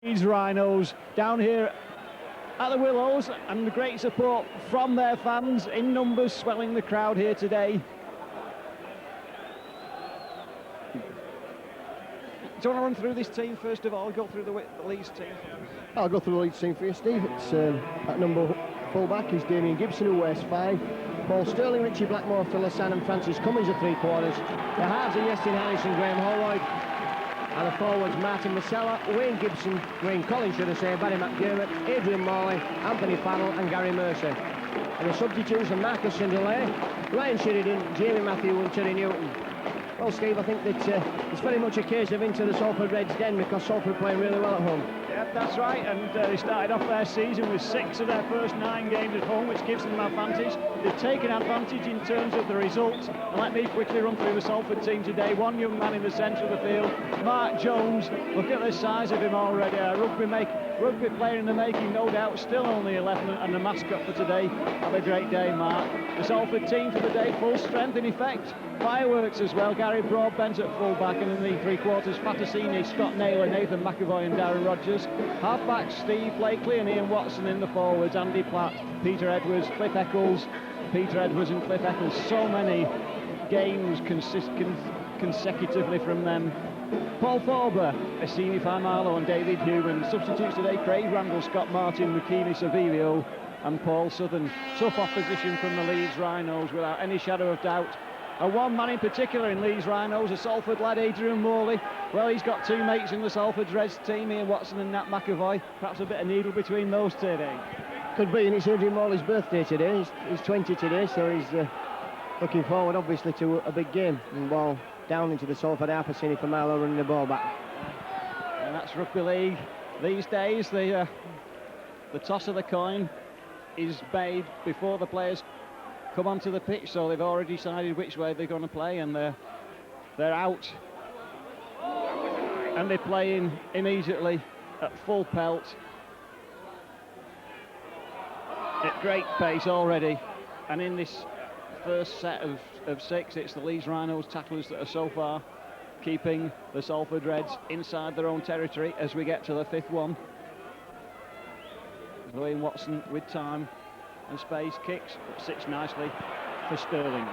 These Rhinos down here at the Willows, and the great support from their fans in numbers swelling the crowd here today. Do you want to run through this team first of all? Go through the Leeds team. I'll go through the Leeds team for you, Steve. It's at number full-back is Damien Gibson, who wears 5. Paul Sterling, Richie Blackmore, Phil Hassan and Francis Cummins are 3/4. The halves are Yestin Harris and Graham Holroyd. And the forwards, Martin Masella, Wayne Collins should I say, Barry McDermott, Adrian Morley, Anthony Farrell and Gary Mercer. And the substitutes are Marcus Sindelay, Ryan Sheridan, Jamie Matthew and Terry Newton. Well, Steve, I think that it's very much a case of into the Salford Reds' den, because Salford are playing really well at home. Yeah, that's right, and they started off their season with 6 of their first 9 games at home, which gives them an advantage. They've taken advantage in terms of the results, and let me quickly run through the Salford team today. One young man in the centre of the field, Mark Jones. Look at the size of him already. A rugby player in the making, no doubt, still only 11 and the mascot for today. Have a great day, Mark. The Salford team for the day, full strength in effect. Fireworks as well. Gary Broadbent at full-back, and in the 3/4, Fatasini, Scott Naylor, Nathan McAvoy and Darren Rogers. Half-back, Steve Blakely and Ian Watson in the forwards. Andy Platt, Peter Edwards, Cliff Eccles. Peter Edwards and Cliff Eccles. So many games consecutively from them. Paul Thorber, Assini Faimalo and David Human. Substitutes today, Craig Randall, Scott Martin, Makini Savilio and Paul Southern. Tough opposition from the Leeds Rhinos without any shadow of doubt. And one man in particular in Leeds Rhinos, a Salford lad, Adrian Morley. Well, he's got 2 mates in the Salford Reds team, Ian Watson and Nat McAvoy. Perhaps a bit of needle between those two, eh? Could be, and it's Adrian Morley's birthday today. He's 20 today, so he's looking forward, obviously, to a big game. And ball down into the Salford half, Assini Faimalo running the ball back. And that's rugby league these days. The toss of the coin is made before the players come onto the pitch, so they've already decided which way they're going to play, and they're out, and they're playing immediately at full pelt at great pace already. And in this first set of 6, it's the Leeds Rhinos tacklers that are so far keeping the Salford Reds inside their own territory as we get to the 5th one. Ian Watson with time and space, kicks, but sits nicely for Sterling.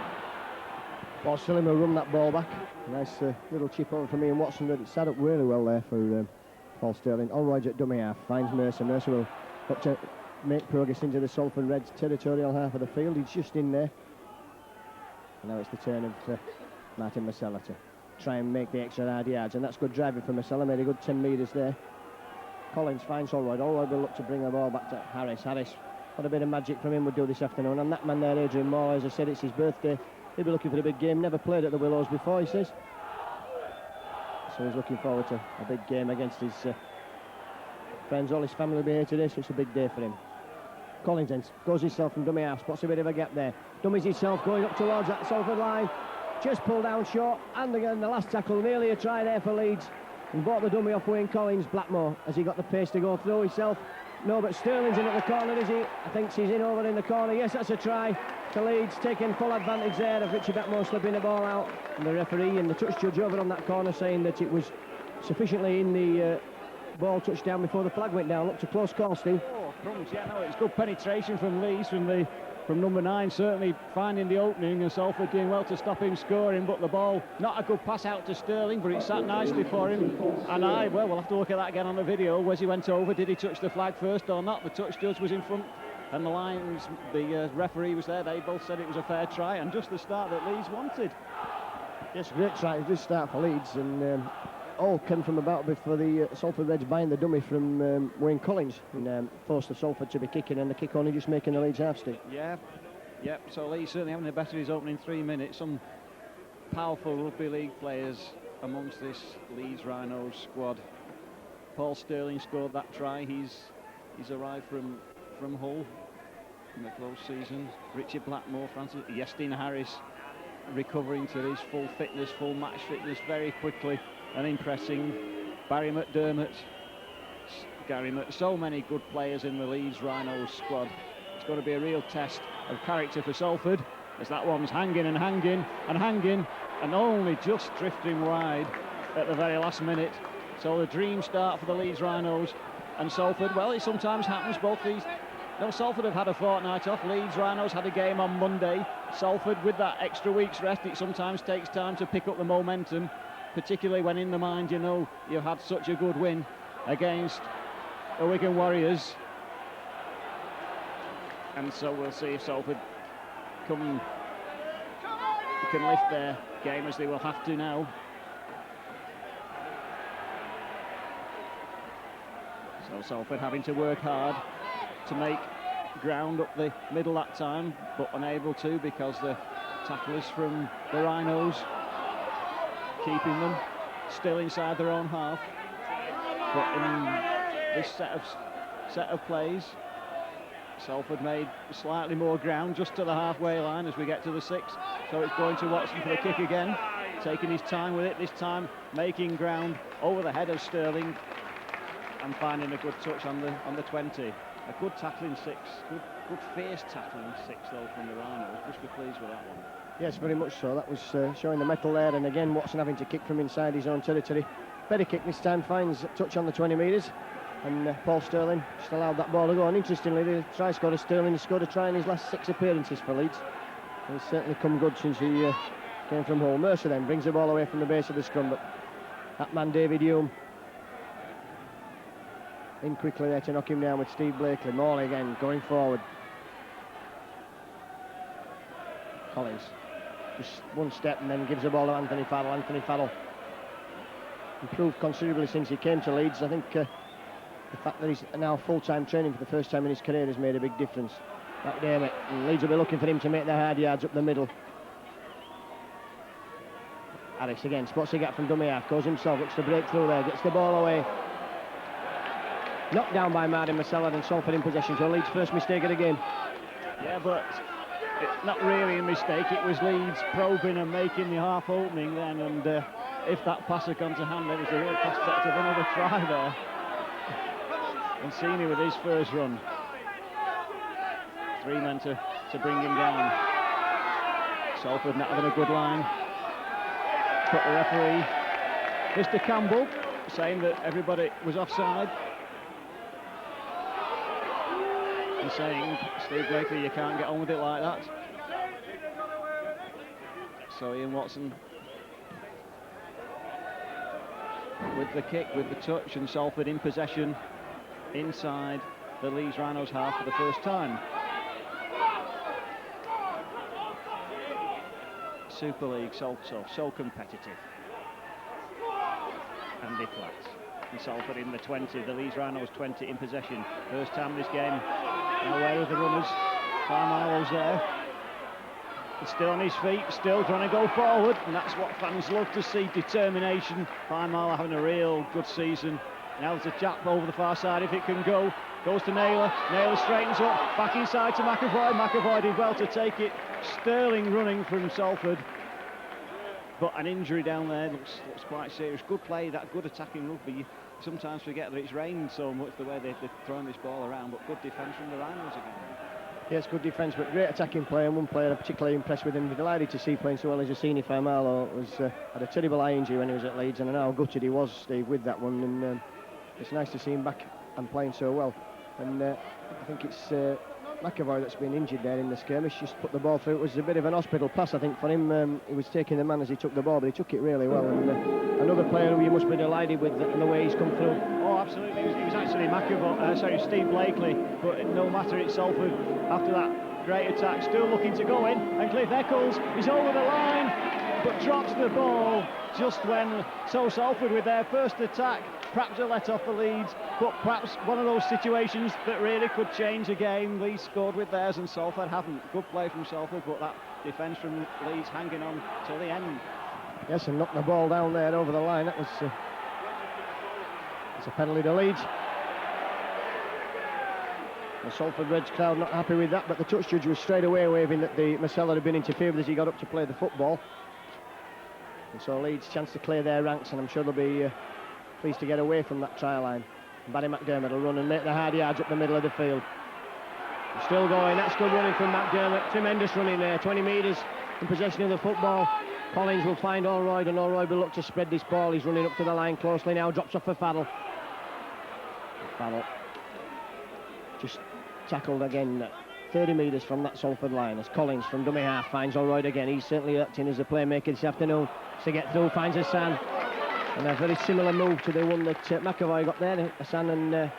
Paul Sterling will run that ball back. Nice little chip over from Ian Watson, but it sat up really well there for Paul Sterling. Holroyd's at dummy half, finds Mercer. Mercer will look to make progress into the Salford Reds territorial half of the field. He's just in there. And now it's the turn of Martin Masella to try and make the extra hard yards, and that's good driving from Masella, made a good 10 metres there. Collins finds Holroyd. Holroyd will look to bring the ball back to Harris. What a bit of magic from him would do this afternoon. And that man there, Adrian Morley, as I said, it's his birthday. He'll be looking for the big game. Never played at the Willows before, he says. So he's looking forward to a big game against his friends. All his family will be here today, so it's a big day for him. Collins then goes himself from dummy half, spots a bit of a gap there. Dummies himself going up towards that Salford line. Just pulled down short, and again the last tackle, nearly a try there for Leeds. And brought the dummy off Wayne Collins. Blackmore, has he got the pace to go through himself? No, but Sterling's in at the corner, is he? I think he's in over in the corner. Yes, that's a try to Leeds, taking full advantage there of Richie Blackmore slipping the ball out. And the referee and the touch judge over on that corner saying that it was sufficiently in the ball touchdown before the flag went down. Looked a close call, Steve. Oh, crumbs, yeah, no, it's good penetration from Leeds, from number 9, certainly finding the opening, and Salford doing well to stop him scoring, but the ball, not a good pass out to Sterling, but it sat nicely for him. And we'll have to look at that again on the video. As he went over, did he touch the flag first or not? The touch judge was in front, and the referee was there. They both said it was a fair try, and just the start that Leeds wanted. Yes, great try, good start for Leeds, and all came from about before the Salford Reds buying the dummy from Wayne Collins, and forced the Salford to be kicking, and the kick only just making the Leeds half stick. Yeah, yep, so Leeds certainly having a better his opening 3 minutes. Some powerful rugby league players amongst this Leeds Rhinos squad. Paul Sterling scored that try. He's arrived from Hull in the close season. Richard Blackmore, Francis, Yestin Harris recovering to his full fitness, full match fitness very quickly and impressing. Barry McDermott, so many good players in the Leeds Rhinos squad. It's going to be a real test of character for Salford, as that one's hanging and hanging and hanging, and only just drifting wide at the very last minute. So the dream start for the Leeds Rhinos and Salford. Well, it sometimes happens. Both these. No, Salford have had a fortnight off. Leeds Rhinos had a game on Monday. Salford, with that extra week's rest, it sometimes takes time to pick up the momentum, particularly when in the mind you know you've had such a good win against the Wigan Warriors. And so we'll see if Salford can lift their game, as they will have to now. So Salford having to work hard to make ground up the middle that time, but unable to because the tacklers from the Rhinos keeping them still inside their own half. But in this set of plays, Salford made slightly more ground just to the halfway line as we get to the 6. So it's going to Watson for the kick again, taking his time with it, this time making ground over the head of Sterling and finding a good touch on the 20. A good tackling 6, good fierce tackling 6 though from the Rhinos. Just be pleased with that one. Yes, very much so. That was showing the mettle there, and again Watson having to kick from inside his own territory. Better kick this time, finds a touch on the 20 metres. And Paul Sterling just allowed that ball to go. And interestingly, the try scorer Sterling has scored a try in his last 6 appearances for Leeds. He's certainly come good since he came from Hull. Mercer then brings the ball away from the base of the scrum, but that man David Hume in quickly there to knock him down with Steve Blakely. Morley again going forward. Collins just one step and then gives the ball to Anthony Farrell. Anthony Farrell improved considerably since he came to Leeds. I think the fact that he's now full-time training for the first time in his career has made a big difference. McDermott, and Leeds will be looking for him to make their hard yards up the middle. Harris again, spots a gap from dummy half, goes himself, looks to break through there, gets the ball away. Knocked down by Martin Masella and Salford in possession, so Leeds' first mistake of the game. Yeah, but it's not really a mistake, it was Leeds probing and making the half opening then, and if that pass had gone to hand, there was a real prospect of another try there. And Sini with his first run. 3 men to bring him down. Salford not having a good line. But the referee, Mr. Campbell, saying that everybody was offside. And saying, Steve Blakely, you can't get on with it like that. So Ian Watson with the kick, with the touch, and Salford in possession inside the Leeds Rhinos half for the first time. Super League so competitive. Andy Flat and Salford in the 20, the Leeds Rhinos 20 in possession. First time this game. Now where are the runners? Carmilo's there. He's still on his feet, still trying to go forward, and that's what fans love to see, determination. Carmilo having a real good season. Now there's a jab over the far side if it can go. Goes to Naylor. Naylor straightens up. Back inside to McAvoy. McAvoy did well to take it. Sterling running from Salford. But an injury down there looks quite serious. Good play, that good attacking rugby. You sometimes forget that it's rained so much the way they're throwing this ball around, but good defence from the Rhinos again. Yes, good defence, but great attacking play, and one player I'm particularly impressed with him. Delighted to see playing so well as Yassini Farmalo. Had a terrible eye injury when he was at Leeds, and I know how gutted he was, Steve, with that one. And it's nice to see him back and playing so well. And I think it's McAvoy that's been injured there in the skirmish. Just put the ball through. It was a bit of an hospital pass, I think, for him. He was taking the man as he took the ball, but he took it really well. And another player who you must be delighted with and the way he's come through. Oh, absolutely. It was actually Steve Blakely, but no matter, it's Salford after that great attack, still looking to go in, and Cliff Eccles is over the line, but drops the ball just when. So Salford with their first attack, perhaps a let off the Leeds, but perhaps one of those situations that really could change a game. Leeds scored with theirs and Salford haven't. Good play from Salford, but that defence from Leeds hanging on till the end. Yes, and knocked the ball down there over the line. That was it's a penalty to Leeds. The Salford Reds crowd not happy with that, but the touch judge was straight away waving that the Masella had been interfered with as he got up to play the football. And so Leeds chance to clear their ranks, and I'm sure they'll be pleased to get away from that try line. And Barry McDermott will run and make the hard yards up the middle of the field. Still going, that's good running from McDermott. Tremendous running there, 20 metres in possession of the football. Collins will find Allroyd, and Allroyd will look to spread this ball. He's running up to the line closely now, drops off for Faddle. Faddle just tackled again 30 metres from that Salford line as Collins from dummy half finds Allroyd again. He's certainly acting as a playmaker this afternoon. To get through, finds Hassan, and a very similar move to the one that McAvoy got there. Hassan and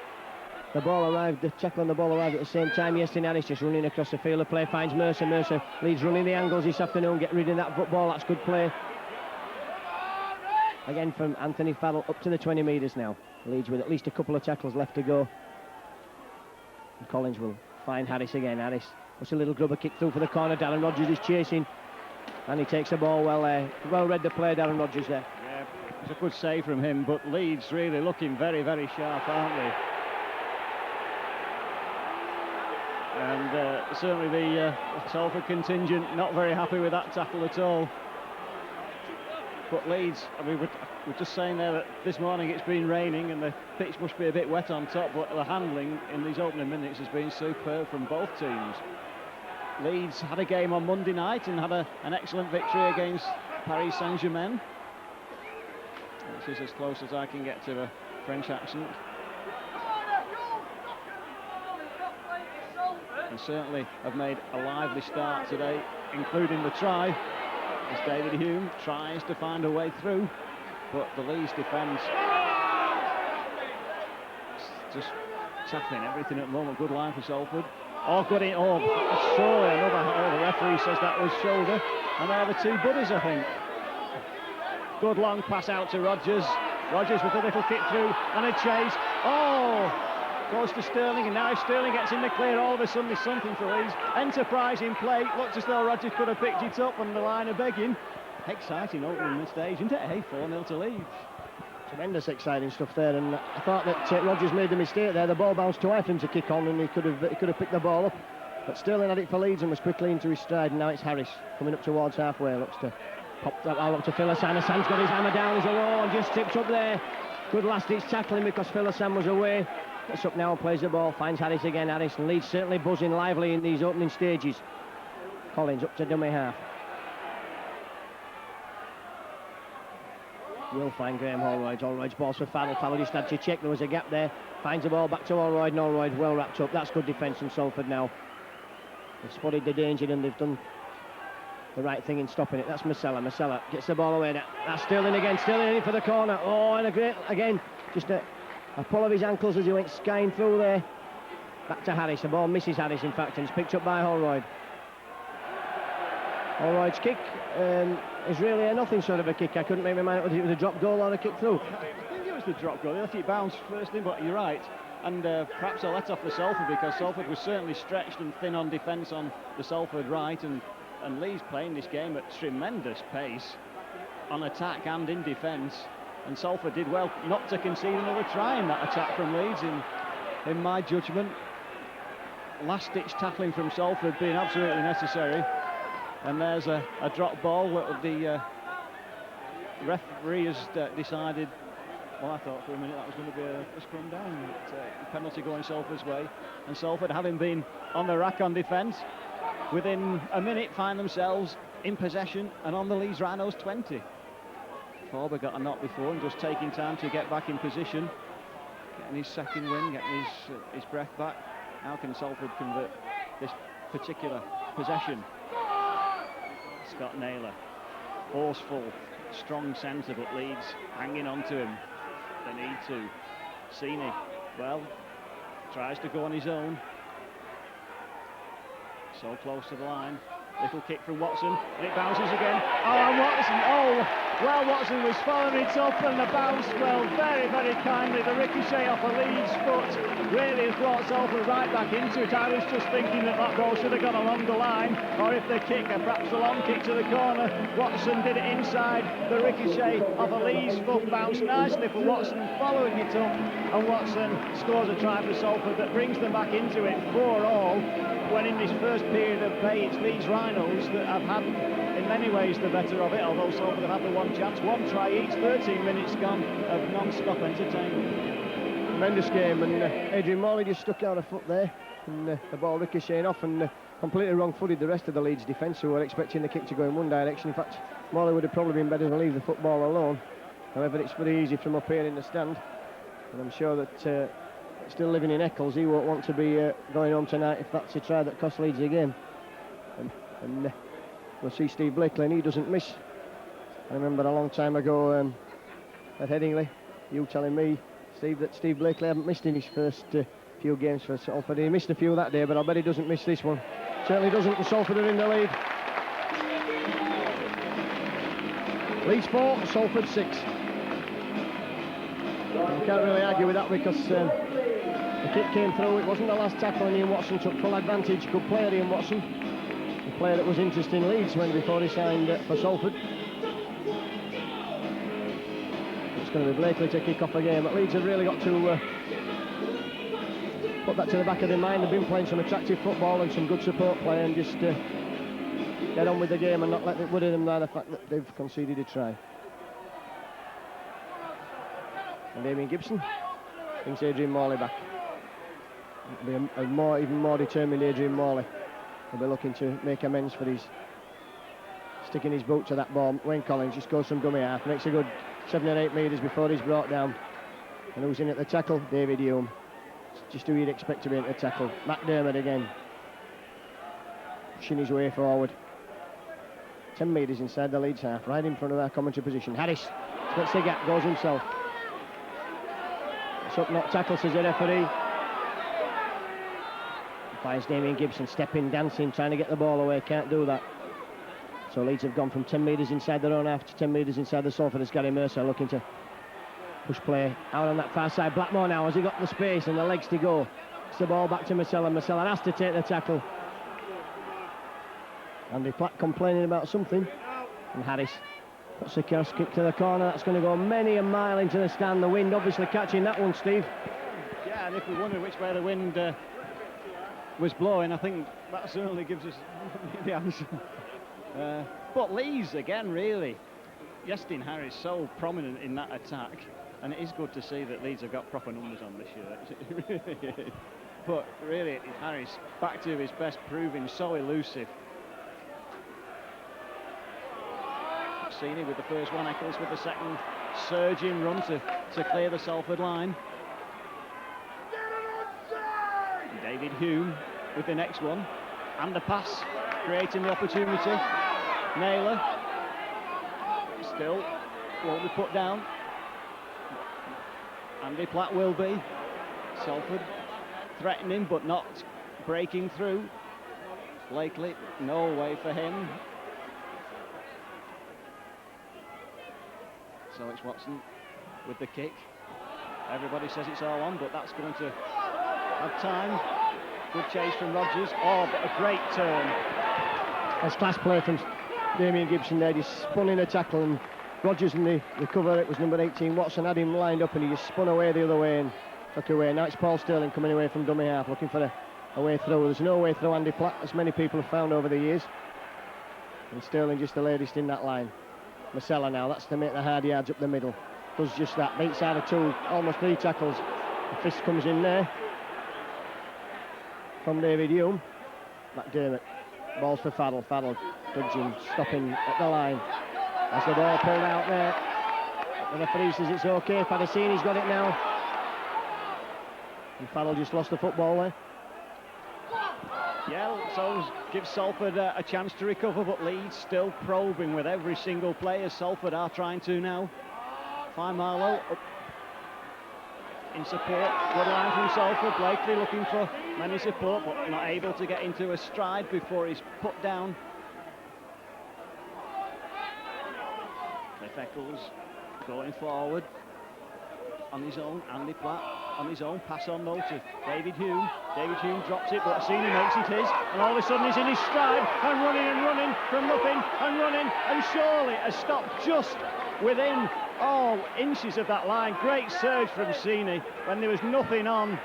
the ball arrived, the tackle and the ball arrived at the same time. Yestin Harris just running across the field of play, finds Mercer. Mercer Leeds running the angles this afternoon, get rid of that football. That's good play again from Anthony Faddle, up to the 20 metres now. Leeds with at least a couple of tackles left to go. And Collins will find Harris again. Harris puts a little grubber kick through for the corner. Darren Rodgers is chasing, and he takes the ball well there. Well read the play, Darren Rodgers there. Yeah, it's a good save from him, but Leeds really looking very, very sharp, aren't they? And certainly the Salford contingent not very happy with that tackle at all. But Leeds, I mean, we're just saying there that this morning it's been raining and the pitch must be a bit wet on top, but the handling in these opening minutes has been superb from both teams. Leeds had a game on Monday night and had an excellent victory against Paris Saint-Germain. This is as close as I can get to a French accent. And certainly have made a lively start today, including the try, as David Hume tries to find a way through, but the Leeds defence just tackling everything at the moment. Good line for Salford. Oh, good in. Oh, surely another. Oh, the referee says that was shoulder, and they're the two buddies, I think. Good long pass out to Rodgers. Rodgers with a little kick through and a chase. Oh! Goes to Sterling, and now if Sterling gets in the clear, all of a sudden there's something for Leeds. Enterprising play. Looks as though Rodgers could have picked it up, and the line of begging. Exciting opening the stage, isn't it? Hey, 4-0 to Leeds. Tremendous exciting stuff there, and I thought that Rodgers made the mistake there. The ball bounced twice for him to kick on, and he could have picked the ball up. But Sterling had it for Leeds and was quickly into his stride, and now it's Harris coming up towards halfway. Looks to pop that ball up to Phil Hassan. Hassan's got his hammer down as a roll and just tips up there. Good last-ditch tackling because Phil Hassan was away. Gets up now and plays the ball, finds Harris again. Harris, and Leeds certainly buzzing lively in these opening stages. Collins up to dummy half. Will find Graham Allroyd. Allroyd's ball's for Faddle. Faddle just had to check, there was a gap there. Finds the ball back to Allroyd, and Allroyd well wrapped up. That's good defence from Salford now. They've spotted the danger and they've done the right thing in stopping it. That's Masella. Masella gets the ball away. That's Sterling again. Sterling in for the corner. Oh, and a great, again, just a pull of his ankles as he went skying through there. Back to Harris. The ball misses Harris, in fact, and it's picked up by Allroyd. Allroyd's kick is really a nothing sort of a kick. I couldn't make my mind up whether it was a drop goal or a kick through. I think it was the drop goal. They let it bounce first in, but you're right. And perhaps a let off for Salford, because Salford was certainly stretched and thin on defence on the Salford right, and Leeds playing this game at tremendous pace on attack and in defence. And Salford did well not to concede another try in that attack from Leeds, in my judgment. Last-ditch tackling from Salford being absolutely necessary. And there's a drop ball that the referee has decided. Well, I thought for a minute that was going to be a scrum down. Penalty going Salford's way. And Salford, having been on the rack on defence, within a minute find themselves in possession and on the Leeds Rhinos 20. Forber got a knock before and just taking time to get back in position, getting his second win, getting his breath back. How can Salford convert this particular possession? Scott Naylor, forceful, strong centre, but Leeds hanging on to him. They need to. Sini, well, tries to go on his own. So close to the line. Little kick from Watson, and it bounces again. Oh, and Watson, well, Watson was following it up, and the bounce, well, very, very kindly, the ricochet off a Leeds foot really has brought Salford right back into it. I was just thinking that ball should have gone along the line, or if the kick, perhaps the long kick to the corner, Watson did it inside, the ricochet off a Leeds foot, bounced nicely for Watson, following it up, and Watson scores a try for Salford that brings them back into it 4-all. When in this first period of play, it's Leeds Rhinos that have had, in many ways, the better of it, although Salford have had the one chance, one try each, 13 minutes gone of non-stop entertainment. Tremendous game, and Adrian Morley just stuck out a foot there, and the ball ricocheting off, and completely wrong-footed the rest of the Leeds defence, who were expecting the kick to go in one direction. In fact, Morley would have probably been better to leave the football alone. However, it's very easy from up here in the stand, and I'm sure that still living in Eccles, he won't want to be going home tonight if that's a try that costs Leeds the game. And we'll see Steve Blakely, and he doesn't miss. I remember a long time ago at Headingley, you telling me, Steve, that Steve Blakely hadn't missed in his first few games for Salford. He missed a few that day, but I bet he doesn't miss this one. Certainly doesn't, and Salford are in the lead. Leeds 4, Salford 6. You can't really argue with that because the kick came through. It wasn't the last tackle, and Ian Watson took full advantage. Good player, Ian Watson. The player that was interested in Leeds before he signed for Salford. It's going to be Blakely to kick off the game, but Leeds have really got to put that to the back of their mind. They've been playing some attractive football and some good support play, and just get on with the game and not let it worry them by the fact that they've conceded a try. And Damien Gibson brings Adrian Morley back. It'll be even more determined Adrian Morley. He'll be looking to make amends for his sticking his boot to that ball. Wayne Collins just goes from dummy half, makes a good 7 or 8 metres before he's brought down. And who's in at the tackle? David Hume. Just who you'd expect to be in the tackle. McDermott again, pushing his way forward. 10 metres inside the Leeds half, right in front of our commentary position. Harris splits the gap, goes himself. It's up, not tackle, says the referee. Finds Damien Gibson stepping, dancing, trying to get the ball away, can't do that. So Leeds have gone from 10 metres inside their own half to 10 metres inside the Salford. As Gary Mercer looking to push play out on that far side. Blackmore now, has he got the space and the legs to go? It's the ball back to Marcella. Marcella has to take the tackle. Andy Platt complaining about something. And Harris puts the cross kick to the corner. That's going to go many a mile into the stand. The wind obviously catching that one, Steve. Yeah, and if we wonder which way the wind was blowing, I think that certainly gives us the answer. But Leeds again, really. Yestin Harris so prominent in that attack, and it is good to see that Leeds have got proper numbers on this year. It really is. But really, Harris back to his best, proving so elusive. Seen with the first one, Eccles with the second, surging run to clear the Salford line. And David Hume with the next one, and the pass, creating the opportunity. Naylor still won't be put down. Andy Platt will be. Salford threatening but not breaking through. Blakely, no way for him. So it's Watson with the kick. Everybody says it's all on, but that's going to have time. Good chase from Rodgers. Oh, but a great turn. That's class play from Damien Gibson there. Just spun in a tackle, and Rodgers in the cover. It was number 18. Watson had him lined up, and he just spun away the other way and took away. Now it's Paul Sterling coming away from dummy half, looking for a way through. There's no way through Andy Platt, as many people have found over the years. And Sterling just the latest in that line. Marcella now, that's to make the hard yards up the middle. Does just that, beats out of 2, almost 3 tackles. The fist comes in there from David Hume. McDermott, balls for Faddle. Faddle dodging, stopping at the line. That's the ball pulled out there. The referee says it's okay. Padacini's got it now. And Faddle just lost the football there. Yeah, so gives Salford a chance to recover, but Leeds still probing with every single player. Salford are trying to now. Find Marlowe up in support. Good line from Salford. Blakely looking for many support, but not able to get into a stride before he's put down. Cliff Eccles going forward on his own. Andy Platt on his own, pass on though to David Hume. David Hume drops it, but Assini makes it his, and all of a sudden he's in his stride and running from nothing and running, and surely a stop just within inches of that line. Great surge from Assini when there was nothing on.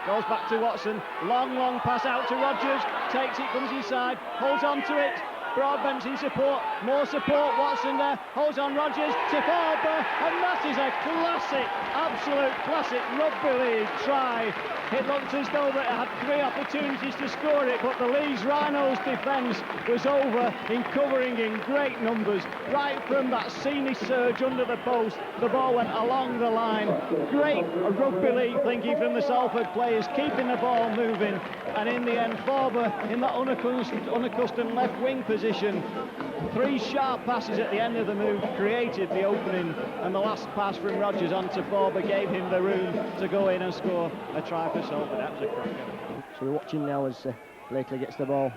Goes back to Watson, long pass out to Rodgers, takes it, comes inside, holds on to it, Broadbent's in support, more support. Watson there, holds on Rodgers to Forber, and that is a classic, absolute classic rugby league try. It looked as though they had 3 opportunities to score it, but the Leeds Rhinos defence was over in covering in great numbers. Right from that scenic surge under the post, the ball went along the line. Great rugby league thinking from the Salford players, keeping the ball moving, and in the end Forber in that unaccustomed left wing position. 3 sharp passes at the end of the move created the opening, and the last pass from Rodgers onto Forber gave him the room to go in and score a try for Salford. That was a cracker. So we're watching now as Blakely gets the ball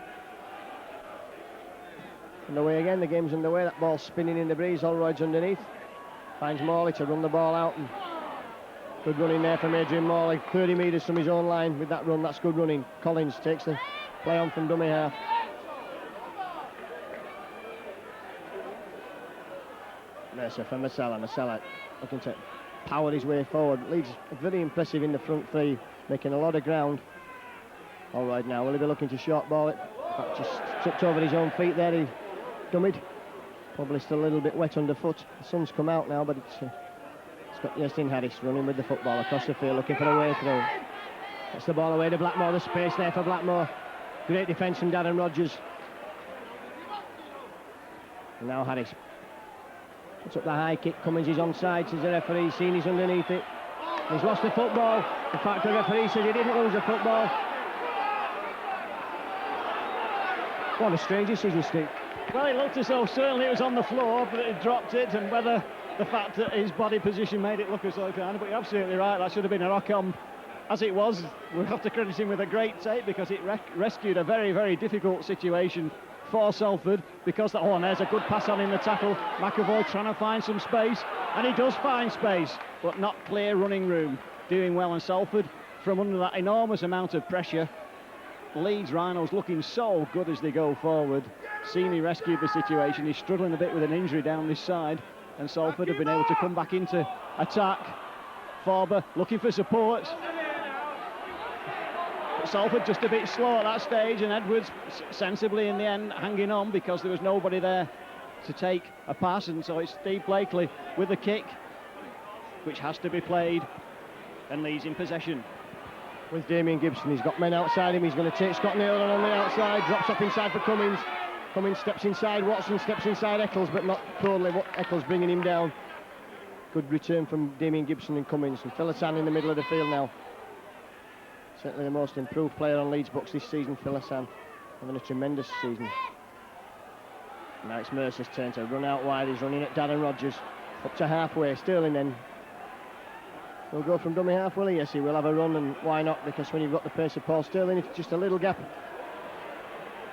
underway again. The game's underway. That ball spinning in the breeze. Holroyd's underneath. Finds Morley to run the ball out. And good running there from Adrian Morley. 30 metres from his own line with that run. That's good running. Collins takes the play on from dummy half. Mercer for Masala. Masala looking to power his way forward. Leeds very impressive in the front 3, making a lot of ground. All right, now will he be looking to short ball it? Just tripped over his own feet there. He dummied. Probably still a little bit wet underfoot. The sun's come out now, but it's got Justin Harris running with the football across the field, looking for a way through. Gets the ball away to Blackmore. The space there for Blackmore. Great defence from Darren Rodgers. And now Harris puts up the high kick. Cummins is onside, says the referee. Seen he's underneath it. He's lost the football. In fact, the referee says he didn't lose the football. What a strange decision, Steve. Well, it looked as though certainly it was on the floor, but it dropped it, and whether the fact that his body position made it look as though it kind of, but you're absolutely right, that should have been a knock-on. As it was, we'll have to credit him with a great take, because it rescued a very, very difficult situation for Salford, because and there's a good pass on in the tackle. McAvoy trying to find some space, and he does find space, but not clear running room. Doing well, and Salford, from under that enormous amount of pressure, Leeds Rhinos looking so good as they go forward. Seamy rescued the situation. He's struggling a bit with an injury down this side, and Salford have been able to come back into attack. Forber looking for support. But Salford just a bit slow at that stage, and Edwards sensibly in the end hanging on because there was nobody there to take a pass, and so it's Steve Blakely with the kick, which has to be played, and Leeds in possession. With Damien Gibson, he's got men outside him. He's going to take Scott Naylor on the outside. Drops up inside for Cummins. Cummins steps inside. Watson steps inside Eccles, but not totally. Eccles bringing him down. Good return from Damien Gibson and Cummins. And Philisan in the middle of the field now. Certainly the most improved player on Leeds books this season, Philisan. Having a tremendous season. Now it's Mercer's turn to run out wide. He's running at Darren Rodgers. Up to halfway. Sterling then. We'll go from dummy half, will he? Yes, he will have a run, and why not? Because when you've got the pace of Paul Sterling, it's just a little gap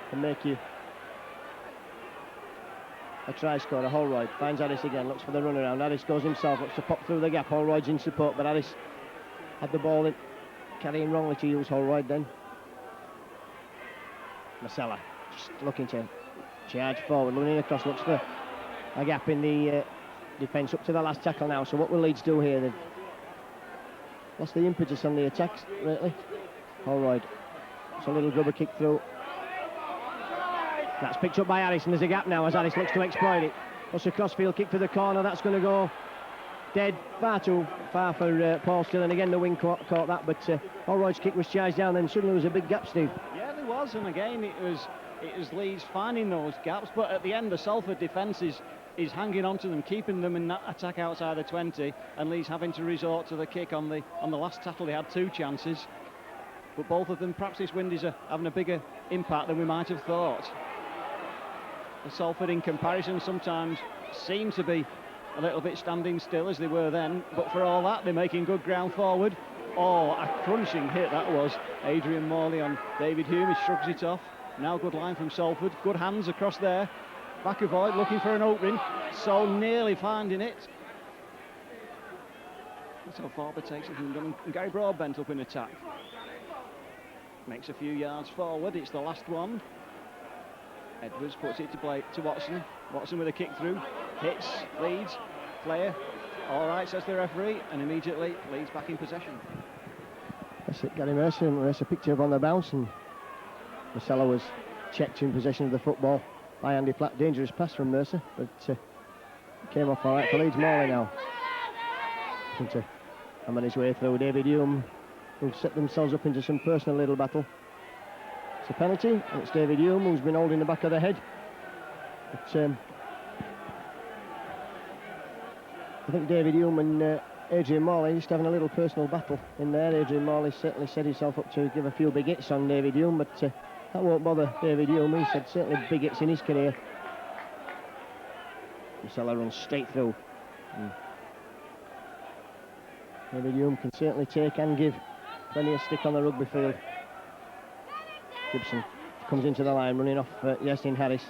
can make you a try scorer. Holroyd finds Harris again, looks for the run around. Harris goes himself, looks to pop through the gap. Holroyd's in support, but Harris had the ball in, carrying wrongly to use Holroyd then. Masala just looking to charge forward, running across, looks for a gap in the defence up to the last tackle now. So what will Leeds do here? They've lost the impetus on the attacks, lately. Holroyd. It's a little grubber kick through. That's picked up by Harris, and there's a gap now as Harris looks to exploit it. Plus a crossfield kick for the corner. That's going to go dead. Far too far for Paul Sterling. Again, the wing caught that, but Holroyd's kick was charged down, and suddenly there was a big gap, Steve. Yeah, there was, and again, it was Leeds finding those gaps, but at the end, the Salford defence is hanging on to them, keeping them in that attack outside the 20, and Leeds having to resort to the kick on the last tackle. They had 2 chances, but both of them, perhaps this wind is having a bigger impact than we might have thought. The Salford, in comparison, sometimes seem to be a little bit standing still as they were then, but for all that, they're making good ground forward. Oh, a crunching hit that was. Adrian Morley on David Hume, he shrugs it off. Now good line from Salford, good hands across there. McAvoy looking for an opening, so nearly finding it. So Forber takes it from them, and Gary Broadbent up in attack. Makes a few yards forward, it's the last one. Edwards puts it to play to Watson. Watson with a kick through, hits Leeds, player. All right, says the referee, and immediately Leeds back in possession. That's it, Gary Mercer. Mercer picked it up on the bounce, and Marcelo was checked in possession of the football Andy Platt, dangerous pass from Mercer, but came off all right for Leeds. Morley now. Into hammering his way through. David Hume, who've set themselves up into some personal little battle. It's a penalty, and it's David Hume who's been holding the back of the head. But I think David Hume and Adrian Morley just having a little personal battle in there. Adrian Morley certainly set himself up to give a few big hits on David Hume, but that won't bother David Hume. He said certainly big hits in his career. Marcella runs straight through. David Hume can certainly take and give. Plenty of stick on the rugby field. Gibson comes into the line, running off Yasin Harris.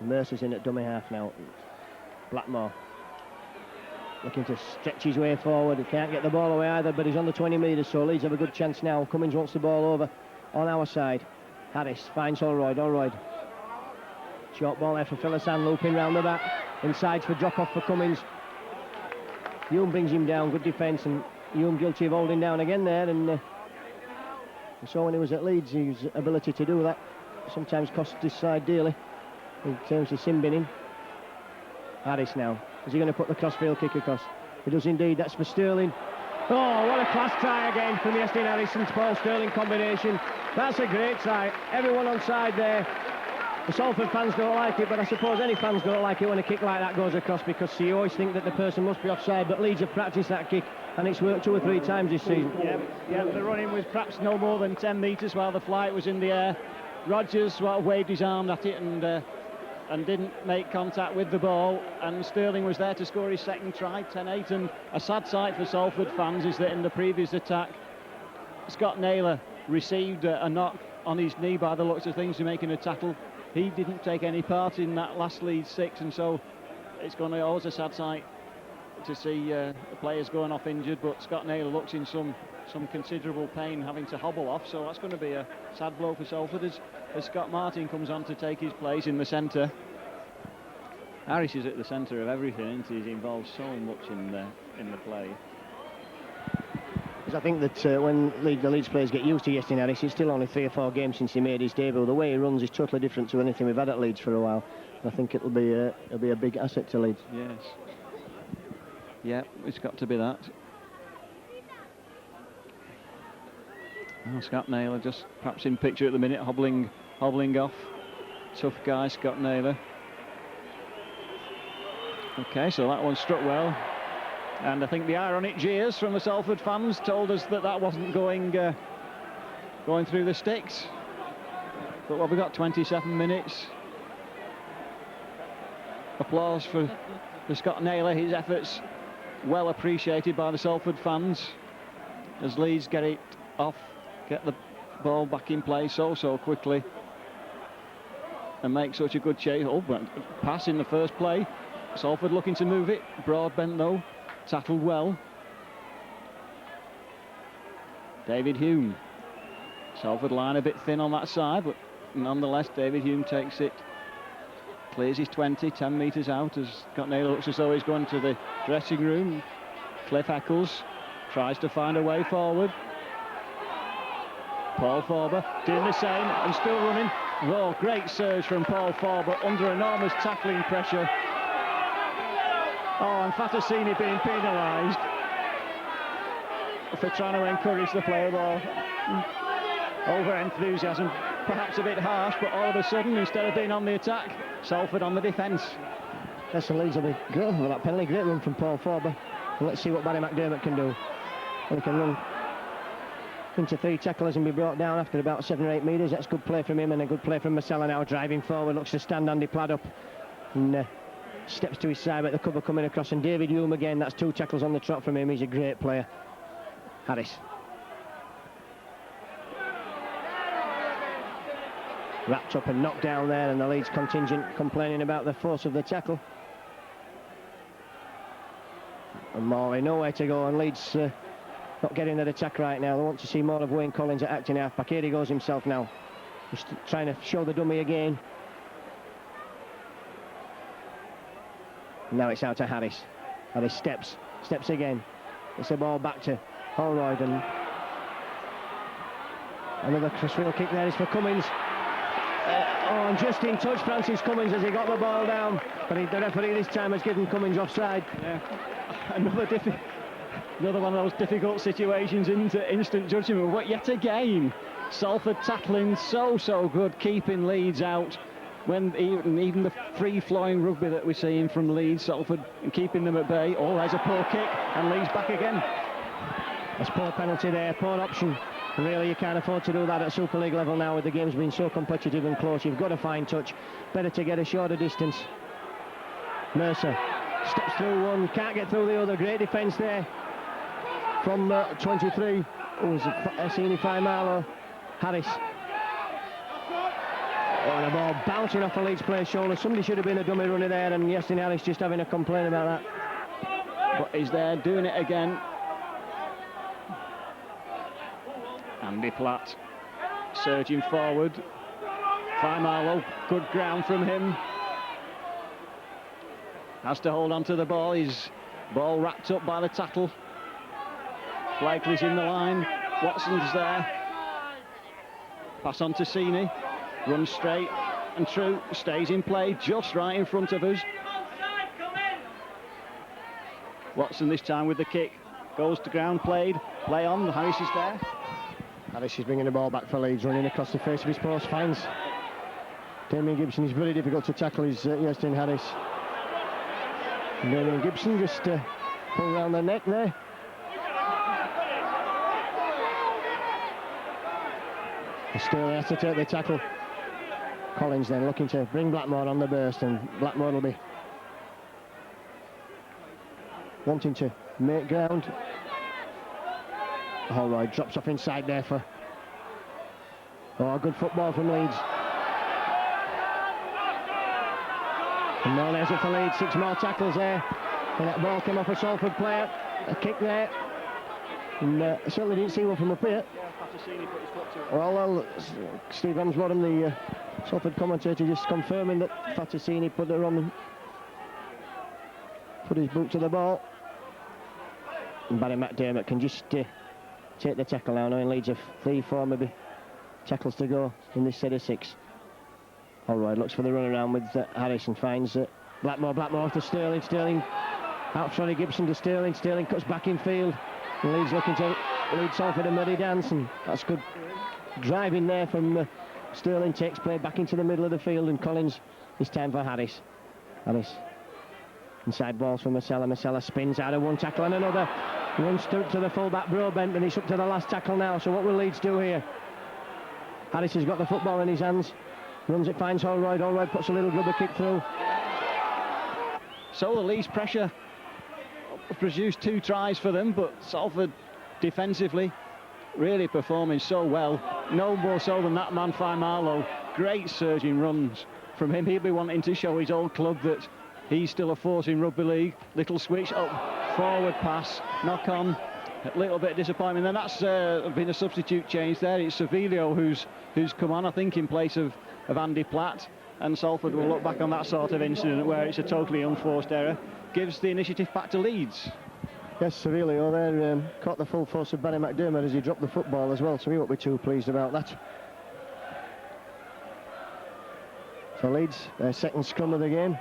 Mercer's in at dummy half now. Blackmore looking to stretch his way forward. He can't get the ball away either, but he's on the 20 metres, so Leeds have a good chance now. Cummins wants the ball over on our side. Harris finds Holroyd. Short ball there for Philisan, looping round the back. Inside for drop-off for Cummins. Hume brings him down, good defence, and Hume guilty of holding down again there. And we saw when he was at Leeds, his ability to do that sometimes cost his side dearly in terms of sin binning. Harris now. Is he going to put the crossfield kick across? He does indeed. That's for Sterling. Oh, what a class try again from Yasin Harris and Paul Sterling combination. That's a great try. Everyone on side there. The Salford fans don't like it, but I suppose any fans don't like it when a kick like that goes across, because you always think that the person must be offside, but Leeds have practiced that kick and it's worked 2 or 3 times this season. Yeah, the running was perhaps no more than 10 metres while the flight was in the air. Rogers waved his arm at it and didn't make contact with the ball, and Sterling was there to score his second try, 10-8. And a sad sight for Salford fans is that in the previous attack, Scott Naylor received a knock on his knee by the looks of things, making a tackle. He didn't take any part in that last Leeds 6, and so it's going to be always a sad sight to see the players going off injured, but Scott Naylor looks in some considerable pain, having to hobble off, so that's going to be a sad blow for Salford as Scott Martin comes on to take his place in the centre. Harris is at the centre of everything, isn't he? He's involved so much in the play. I think that when the Leeds players get used to Yasin Harris, it's still only 3 or 4 games since he made his debut. The way he runs is totally different to anything we've had at Leeds for a while. I think it'll be a big asset to Leeds. Yes. Yeah, it's got to be that. Oh, Scott Naylor just perhaps in picture at the minute, hobbling off. Tough guy, Scott Naylor. Okay, so that one struck well. And I think the ironic jeers from the Salford fans told us that wasn't going through the sticks. But what, we got 27 minutes. Applause for Scott Naylor, his efforts well appreciated by the Salford fans as Leeds get it off, get the ball back in play so quickly and make such a good chase. Oh, pass in the first play. Salford looking to move it. Broadbent though, tackled well. David Hume. Salford line a bit thin on that side, but nonetheless David Hume takes it. Clears his 20, 10 metres out as Scott Naylor looks as though he's going to the dressing room. Cliff Eccles tries to find a way forward. Paul Forber doing the same and still running. Oh, great surge from Paul Forber under enormous tackling pressure. Oh, and Fatasini being penalised for trying to encourage the play ball. Over enthusiasm, perhaps a bit harsh, but all of a sudden, instead of being on the attack, Salford on the defence. Yes, and Leeds will be grateful for that penalty. Great run from Paul Forber. And let's see what Barry McDermott can do. He can run into 3 tacklers and be brought down after about 7 or 8 metres. That's good play from him, and a good play from Marcella now driving forward. Looks to stand Andy Platt up and steps to his side, but the cover coming across. And David Hume again, that's 2 tackles on the trot from him. He's a great player. Harris. Wrapped up and knocked down there, and the Leeds contingent complaining about the force of the tackle. And Morley nowhere to go, and Leeds not getting that attack right now. They want to see more of Wayne Collins at acting half-back. Here he goes himself now, just trying to show the dummy again. Now it's out to Harris. Harris steps again. It's a ball back to Holroyd, and another crossfield kick there is for Cummins. And just in touch, Francis Cummins, as he got the ball down. But the referee this time has given Cummins offside. Yeah. Another one of those difficult situations into instant judgment. But yet again, Salford tackling so good, keeping Leeds out. When even the free-flowing rugby that we're seeing from Leeds, Salford keeping them at bay. Oh, there's a poor kick, and Leeds back again. That's poor penalty there, poor option. Really, you can't afford to do that at Super League level now, with the games being so competitive and close. You've got to find touch. Better to get a shorter distance. Mercer steps through one, can't get through the other. Great defence there from 23. Oh, was it Assini Faimalo? Harris. Oh, the ball bouncing off a Leeds player's shoulder. Somebody should have been a dummy runner there, and Justin Harris just having a complaint about that. But he's there doing it again. Andy Platt surging forward. Faimalo, good ground from him. Has to hold on to the ball. His ball wrapped up by the tackle. Blakely's in the line. Watson's there. Pass on to Sini. Runs straight and true. Stays in play just right in front of us. Watson this time with the kick. Goes to ground, played. Play on. Harris is there. Harris is bringing the ball back for Leeds, running across the face of his post, finds Damien Gibson. Is very difficult to tackle, is Justin Harris. And Damien Gibson just pull around the neck there. Still has to take the tackle. Collins then looking to bring Blackmore on the burst, and Blackmore will be wanting to make ground. Holroyd drops off inside there for... Oh, good football from Leeds. And now there's it for Leeds. 6 more tackles there. And that ball came off a Salford player. A kick there. And certainly didn't see one from up here. Well, Steve Ramsbottom, the Salford commentator, just confirming that Fatasini put his boot to the ball. And Barry McDermott can just take the tackle now, knowing Leeds have 3-4 maybe tackles to go in this set of 6. Holroyd looks for the run around with Harris and finds Blackmore off to Sterling. Sterling out front of Gibson to Sterling. Sterling cuts back in field. And Leeds looking to lead Salford a muddy dance, and that's good driving there from Sterling. Takes play back into the middle of the field, and Collins this time for Harris. Harris inside balls for Masella. Masella spins out of one tackle and another. Runs to the full-back Broadbent, and it's up to the last tackle now. So what will Leeds do here? Harris has got the football in his hands. Runs it, finds Holroyd. Holroyd puts a little rubber kick through. So the Leeds pressure produced 2 tries for them, but Salford defensively really performing so well. No more so than that man Faimalo. Great surging runs from him. He'll be wanting to show his old club that he's still a force in rugby league. Little switch up, forward pass, knock on. A little bit of disappointment. Then that's been a substitute change there. It's Sevilio who's come on, I think, in place of Andy Platt. And Salford will look back on that sort of incident where it's a totally unforced error. Gives the initiative back to Leeds. Yes, Sevilio there caught the full force of Barry McDermott as he dropped the football as well, so we won't be too pleased about that. So Leeds, their second scrum of the game.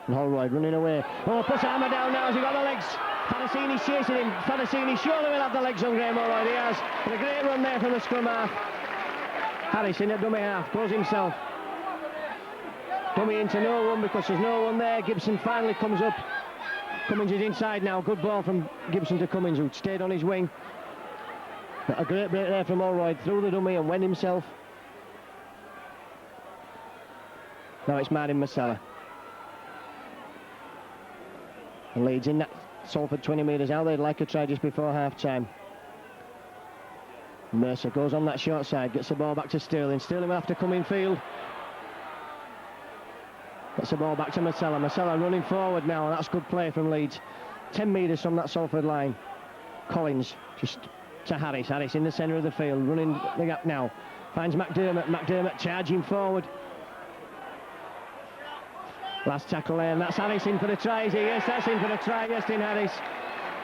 And Holroyd running away. Oh, puts hammer down now as he got the legs. Fatasini's chasing him. Fatasini surely will have the legs on Graham Holroyd. He has. But a great run there from the scrum half. Harris in at dummy half, goes himself. Dummy into no one because there's no one there. Gibson finally comes up. Cummins is inside now. Good ball from Gibson to Cummins, who stayed on his wing. A great break there from Holroyd. Through the dummy and went himself. Now it's Martin Masella. And Leeds in that Salford 20 metres out. They'd like a try just before half-time. Mercer goes on that short side. Gets the ball back to Sterling. Sterling will have to come in field. Gets the ball back to Masella. Masella running forward now, and that's good play from Leeds. 10 metres from that Salford line. Collins just to Harris. Harris in the centre of the field, running the gap now. Finds McDermott. McDermott charging forward. Last tackle there, and that's Harris in for the try, is he? Yes, that's in for the try. Justin Harris.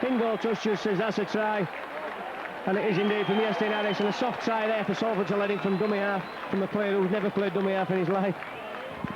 In goal touch just says that's a try. And it is indeed from Iestyn Harris, and a soft try there for Salford to let him from dummy half, from a player who's never played dummy half in his life.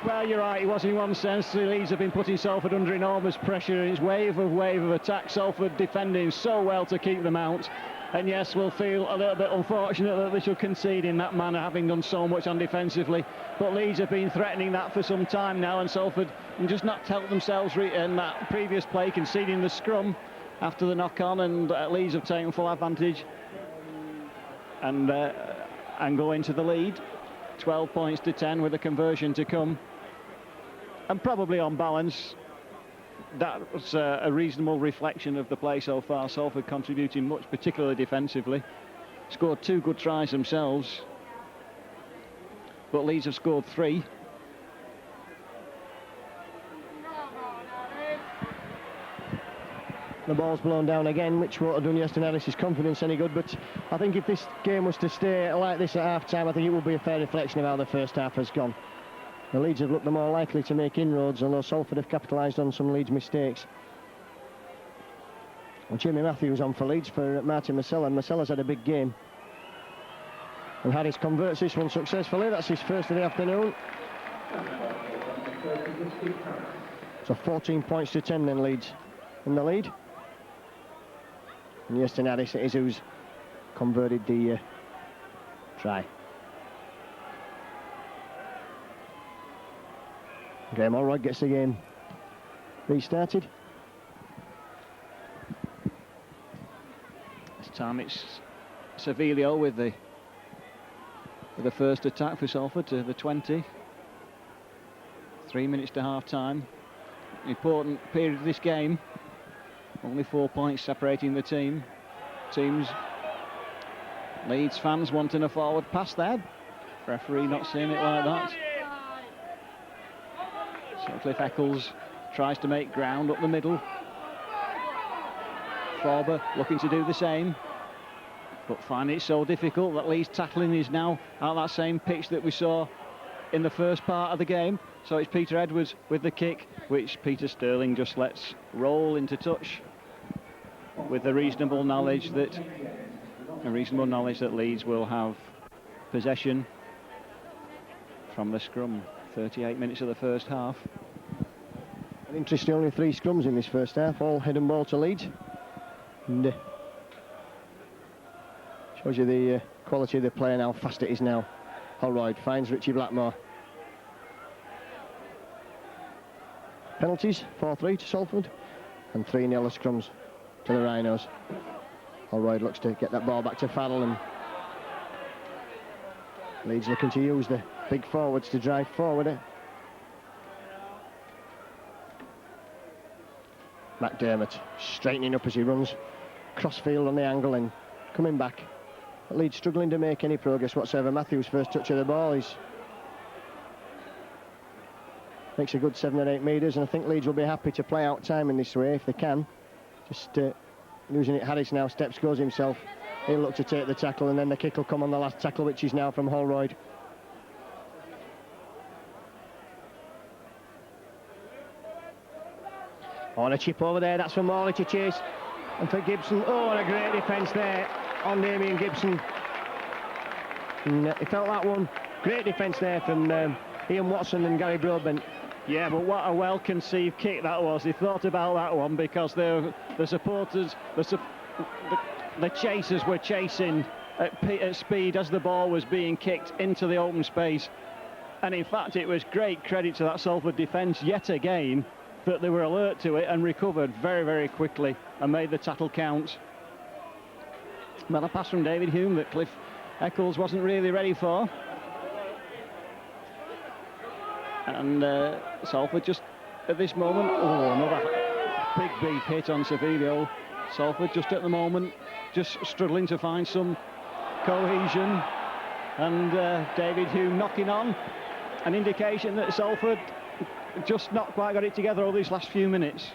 Well, you're right, it was in one sense. The Leeds have been putting Salford under enormous pressure. It's wave of attack. Salford defending so well to keep them out. And yes, we'll feel a little bit unfortunate that they should concede in that manner, having done so much on defensively. But Leeds have been threatening that for some time now, and Salford can just not help themselves in that previous play, conceding the scrum after the knock-on, and Leeds have taken full advantage and go into the lead. 12 points to 10 with a conversion to come. And probably on balance, that was a reasonable reflection of the play so far. Salford contributing much, particularly defensively. Scored 2 good tries themselves, but Leeds have scored 3. The ball's blown down again, which won't have done Iestyn Harris' confidence any good, but I think if this game was to stay like this at half-time, I think it would be a fair reflection of how the first half has gone. The Leeds have looked the more likely to make inroads, although Salford have capitalised on some Leeds mistakes. Well, Jimmy Matthews on for Leeds for Martin Masella, and Masella's had a big game. And Harris converts this one successfully. That's his first of the afternoon. So 14 points to 10 then, Leeds in the lead. And Iestyn Harris it is who's converted the try. Graham Allroyd gets the game restarted. This time it's Savilio with the first attack for Salford to the 20. 3 minutes to half-time. Important period of this game. Only 4 points separating the teams. Leeds fans wanting a forward pass there. Referee not seeing it like that. So Cliff Eccles tries to make ground up the middle. Forber looking to do the same, but finding it so difficult that Leeds tackling is now at that same pitch that we saw in the first part of the game. So it's Peter Edwards with the kick, which Peter Sterling just lets roll into touch, with the reasonable knowledge that Leeds will have possession from the scrum. 38 minutes of the first half. And interesting, only 3 scrums in this first half, all head and ball to Leeds. And shows you the quality of the play and how fast it is now. Holroyd finds Richie Blackmore. Penalties, 4-3 to Salford, and 3-0 scrums to the Rhinos. Holroyd looks to get that ball back to Farrell, and Leeds looking to use the big forwards to drive forward. McDermott straightening up as he runs crossfield on the angle and coming back. Leeds struggling to make any progress whatsoever. Matthews' first touch of the ball makes a good 7 or 8 metres, and I think Leeds will be happy to play out time in this way if they can. Just losing it. Harris now steps, goes himself. He'll look to take the tackle, and then the kick will come on the last tackle, which is now from Holroyd. On a chip over there, that's for Morley to chase. And for Gibson, oh, what a great defence there on Damien Gibson. And he felt that one. Great defence there from Ian Watson and Gary Broadbent. Yeah, but what a well-conceived kick that was. He thought about that one because the supporters, the chasers were chasing at speed as the ball was being kicked into the open space. And in fact, it was great credit to that Salford defence yet again that they were alert to it and recovered very, very quickly and made the tackle count. Well, a pass from David Hume that Cliff Eccles wasn't really ready for. And Salford just at this moment, another big hit on Savilio. Salford just at the moment just struggling to find some cohesion, and David Hume knocking on, an indication that Salford just not quite got it together over these last few minutes.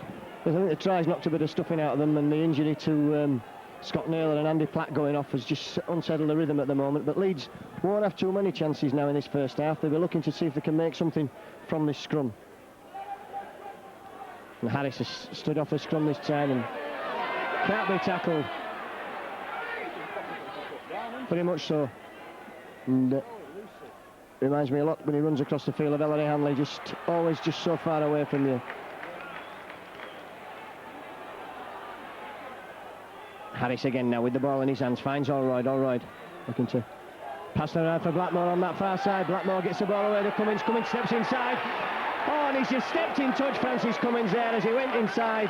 I think the tries knocked a bit of stuffing out of them, and the injury to Scott Naylor and Andy Platt going off has just unsettled the rhythm at the moment. But Leeds won't have too many chances now in this first half. They'll be looking to see if they can make something from this scrum. And Harris has stood off the scrum this time and can't be tackled. very much so. And reminds me a lot when he runs across the field of Ellery Hanley, always just so far away from you. Harris again now with the ball in his hands, finds Allroyd, looking to pass it around for Blackmore on that far side. Blackmore gets the ball away to Cummins steps inside. Oh, and he's just stepped in touch, Francis Cummins there as he went inside.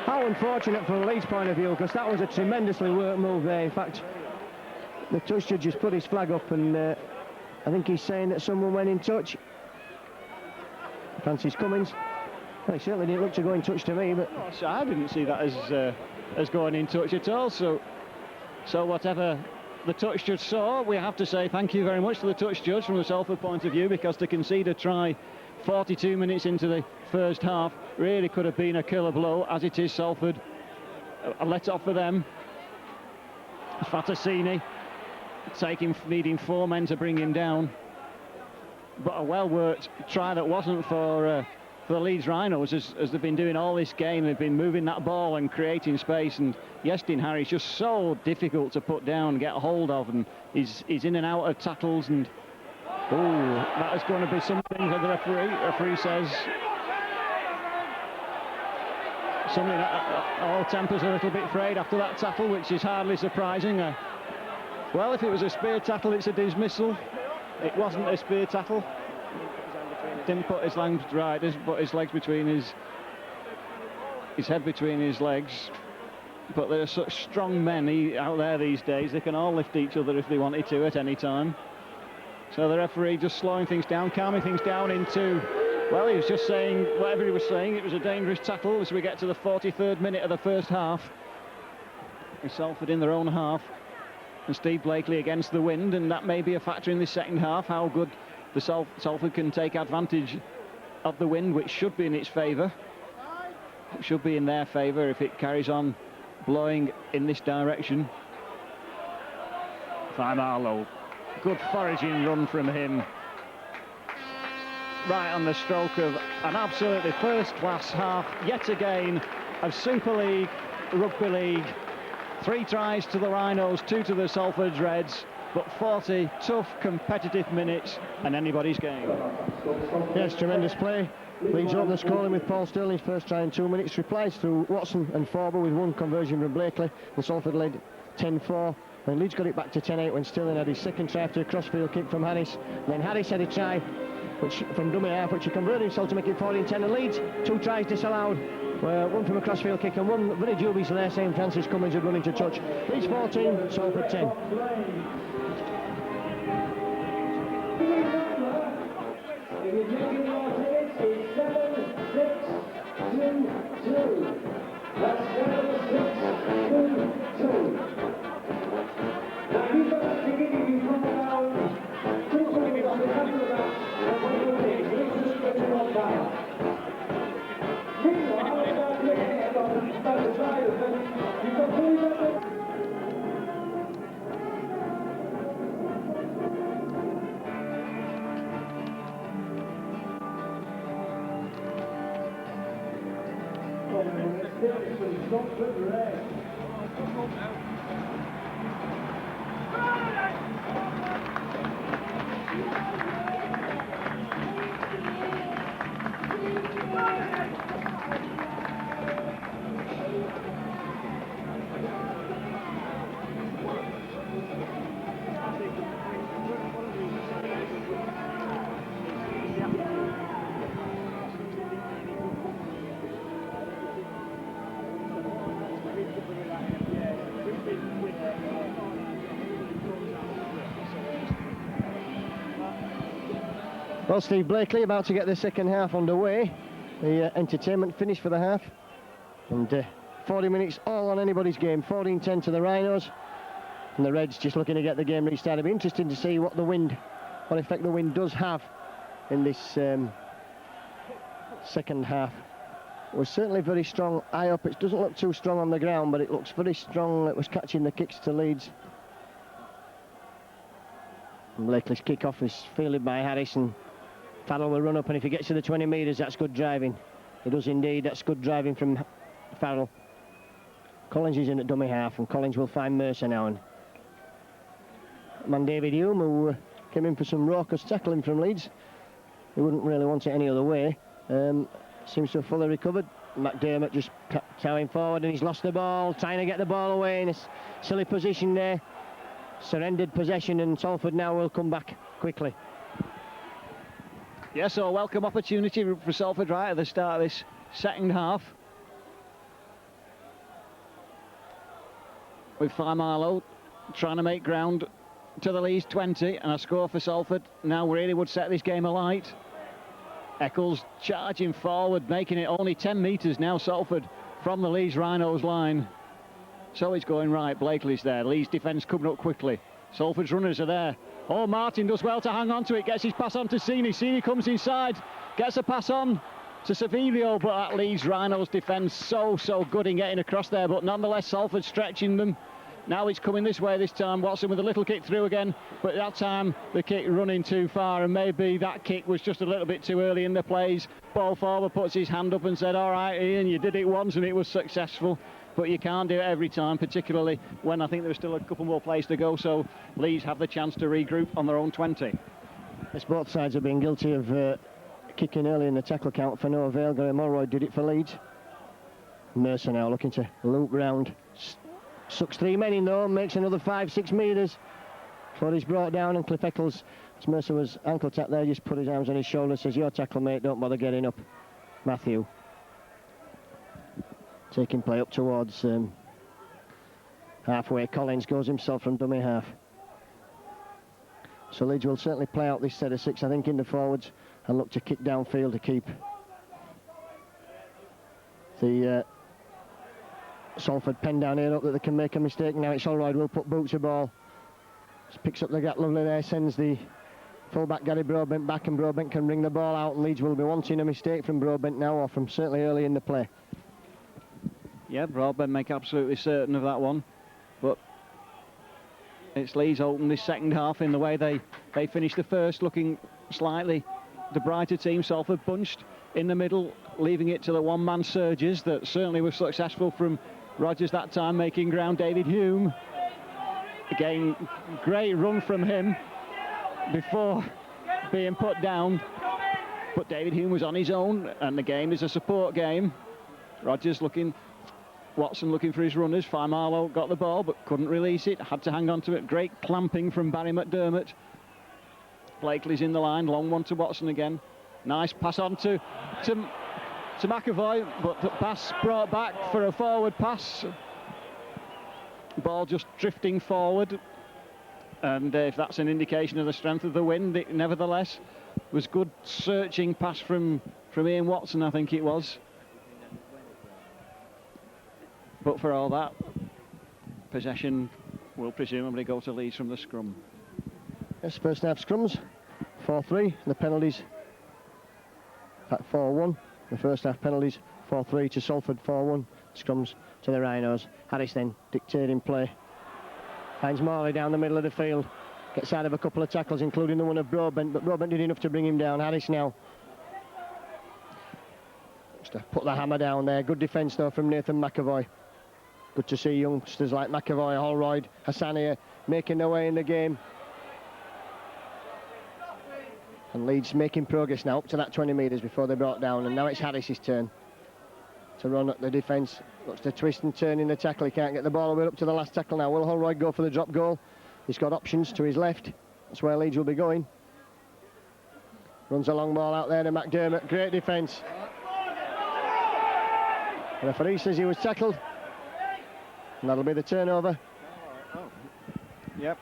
How unfortunate from the Leeds point of view, because that was a tremendously worked move there. In fact, the touch judge just put his flag up, and I think he's saying that someone went in touch. Francis Cummins, well, he certainly didn't look to go in touch to me, but so I didn't see that as going in touch at all. So whatever the touch judge saw, we have to say thank you very much to the touch judge from the Salford point of view, because to concede a try 42 minutes into the first half really could have been a killer blow. As it is, Salford a let off for them. Fatasini needing 4 men to bring him down, but a well-worked try that wasn't for the Leeds Rhinos, as they've been doing all this game. They've been moving that ball and creating space, and Iestyn Harris just so difficult to put down, get a hold of, and he's in and out of tackles, and that is going to be something that the referee says something that all tempers a little bit frayed after that tackle, which is hardly surprising. Well, if it was a spear tackle, it's a dismissal. It wasn't a spear tackle. Didn't put his legs right, didn't put his legs between his head between his legs. But there are such strong men out there these days, they can all lift each other if they wanted to at any time. So the referee just slowing things down, calming things down into, well, he was just saying whatever he was saying. It was a dangerous tackle as we get to the 43rd minute of the first half. And Salford in their own half, and Steve Blakely against the wind, and that may be a factor in this second half, how good the Salford can take advantage of the wind, which should be in its favour. It should be in their favour if it carries on blowing in this direction. Marlowe, good foraging run from him. Right on the stroke of an absolutely first-class half, yet again, of Super League, Rugby League. 3 tries to the Rhinos, 2 to the Salford Reds, but 40 tough, competitive minutes, and anybody's game. Yes, tremendous play. Leeds open the scoring with Paul Sterling's first try in 2 minutes. Replies through Watson and Forber with 1 conversion from Blakely. And Salford led 10-4. And Leeds got it back to 10-8 when Sterling had his second try after a crossfield kick from Harris. And then Harris had a try from dummy half, which he converted himself to make it 14-10. And Leeds, 2 tries disallowed. 1 from a crossfield kick and 1 very dubious there, saying Francis Cummins had run into touch. Leeds 14, Salford 10. Well, Steve Blakely about to get the second half underway. The entertainment finished for the half. And 40 minutes all on anybody's game. 14-10 to the Rhinos. And the Reds just looking to get the game restarted. It'll be interesting to see what effect the wind does have in this second half. It was certainly very strong eye up. It doesn't look too strong on the ground, but it looks very strong. It was catching the kicks to Leeds. And Blakely's kick-off is fielded by Harris, and Farrell will run up, and if he gets to the 20 metres, that's good driving. It does indeed. That's good driving from Farrell. Collins is in at dummy half, and Collins will find Mercer now, and man David Hume, who came in for some raucous tackling from Leeds. He wouldn't really want it any other way. Seems to have fully recovered. McDermott just towing forward, and he's lost the ball, trying to get the ball away in a silly position there. Surrendered possession, and Salford now will come back quickly. Yes, so a welcome opportunity for Salford right at the start of this second half. With Marlowe trying to make ground to the Leeds 20, and a score for Salford now really would set this game alight. Eccles charging forward, making it only 10 metres now, Salford, from the Leeds Rhinos line. So it's going right. Blakely's there. Leeds defence coming up quickly. Salford's runners are there. Oh, Martin does well to hang on to it, gets his pass on to Sini. Sini comes inside, gets a pass on to Savilio, but that Leeds Rhinos defence so good in getting across there, but nonetheless Salford stretching them. Now it's coming this way this time. Watson with a little kick through again, but that time the kick running too far, and maybe that kick was just a little bit too early in the plays. Ball forward, puts his hand up and said, all right, Ian, you did it once and it was successful, but you can't do it every time, particularly when I think there's still a couple more plays to go, so Leeds have the chance to regroup on their own 20. Yes, both sides have been guilty of kicking early in the tackle count for no avail. Graham Mulroy did it for Leeds. Mercer now looking to loop round. Sucks 3 men in though, makes another 5-6 metres before he's brought down, and Cliff Eccles, as Mercer was ankle tapped there, just put his arms on his shoulder, says, your tackle mate, don't bother getting up. Matthew taking play up towards halfway. Collins goes himself from dummy half. So Leeds will certainly play out this set of 6, I think, in the forwards, and look to kick downfield to keep the Salford pen down here up that they can make a mistake. Now it's all right, we'll put Boots a ball. Just picks up the gap lovely there, sends the fullback Gary Broadbent back, and Broadbent can bring the ball out, and Leeds will be wanting a mistake from Broadbent now, or from certainly early in the play. Yeah, Broadbent make absolutely certain of that one, but it's Leeds open this second half in the way they finished the first, looking slightly the brighter team. Salford bunched in the middle, leaving it to the one-man surges that certainly was successful from Rodgers that time, making ground. David Hume, again, great run from him before being put down, but David Hume was on his own, and the game is a support game. Rodgers looking, Watson looking for his runners. Marlowe got the ball but couldn't release it, had to hang on to it. Great clamping from Barry McDermott. Blakely's in the line, long one to Watson again. Nice pass on to McAvoy, but the pass brought back for a forward pass. Ball just drifting forward, and if that's an indication of the strength of the wind, it nevertheless was good searching pass from Ian Watson, I think it was. But for all that, possession will presumably go to Leeds from the scrum. Yes, first half scrums, 4-3. The penalties at 4-1. The first half penalties, 4-3 to Salford, 4-1. Scrums to the Rhinos. Harris then dictating play. Finds Morley down the middle of the field. Gets out of a couple of tackles, including the one of Broadbent, but Broadbent did enough to bring him down. Harris now just to put the hammer down there. Good defence though from Nathan McAvoy. Good to see youngsters like McAvoy, Holroyd, Hassania making their way in the game. And Leeds making progress now up to that 20 metres before they brought down, and now it's Harris's turn to run at the defence. Looks to twist and turn in the tackle. He can't get the ball away up to the last tackle now. Will Holroyd go for the drop goal? He's got options to his left. That's where Leeds will be going. Runs a long ball out there to McDermott. Great defence. The referee says he was tackled. And that'll be the turnover. Yep.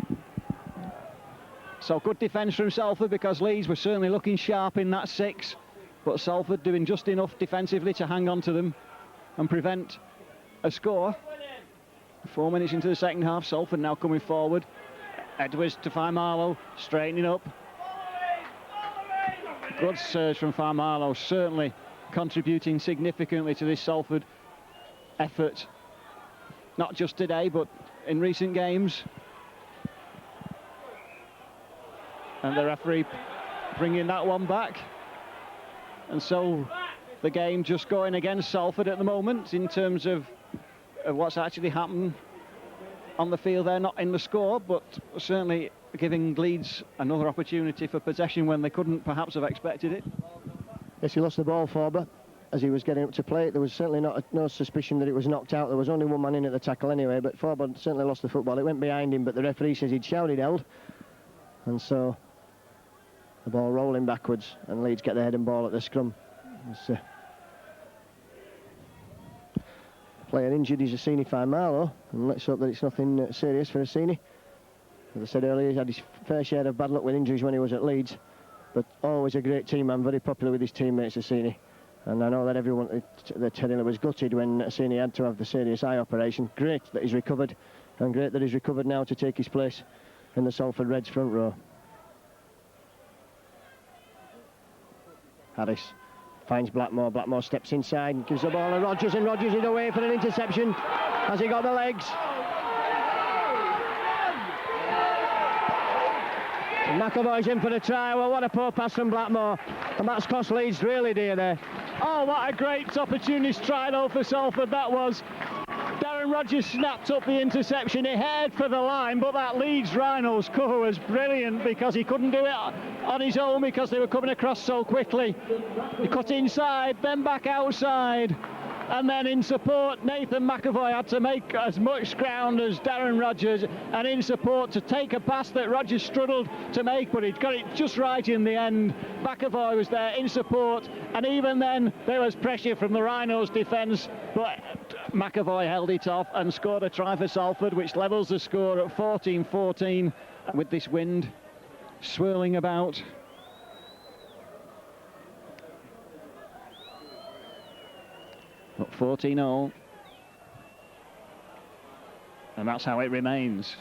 So good defence from Salford, because Leeds were certainly looking sharp in that 6, but Salford doing just enough defensively to hang on to them and prevent a score. 4 minutes into the second half, Salford now coming forward. Edwards to Marlowe, straightening up. Good surge from Marlowe, certainly contributing significantly to this Salford effort. Not just today, but in recent games. And the referee bringing that one back. And so the game just going against Salford at the moment in terms of what's actually happened on the field there, not in the score, but certainly giving Leeds another opportunity for possession when they couldn't perhaps have expected it. Yes, he lost the ball, Forber, as he was getting up to play it. There was certainly no suspicion that it was knocked out. There was only one man in at the tackle anyway, but Forber certainly lost the football. It went behind him, but the referee says he'd shouted held. And so the ball rolling backwards, and Leeds get the head and ball at the scrum. Player injured is Assini Marlow, and let's hope that it's nothing serious for Assini. As I said earlier, he's had his fair share of bad luck with injuries when he was at Leeds, but always a great team man, very popular with his teammates, Assini. And I know that everyone that Teddy was gutted when Assini had to have the serious eye operation. Great that he's recovered, and great that he's recovered now to take his place in the Salford Reds front row. Harris finds Blackmore. Blackmore steps inside and gives the ball to Rodgers, and Rodgers is away for an interception. Has he got the legs? And McAvoy's in for the try. Well, what a poor pass from Blackmore. And that's cost Leeds really dear there. Oh, what a great opportunist try though for Salford that was. Darren Rodgers snapped up the interception. He headed for the line, but that Leeds Rhinos cover was brilliant because he couldn't do it on his own because they were coming across so quickly. He cut inside, then back outside, and then in support, Nathan McAvoy had to make as much ground as Darren Rodgers, and in support to take a pass that Rodgers struggled to make, but he got it just right in the end. McAvoy was there in support, and even then there was pressure from the Rhinos defence, but McAvoy held it off and scored a try for Salford, which levels the score at 14-14 with this wind swirling about. But 14-0, and that's how it remains.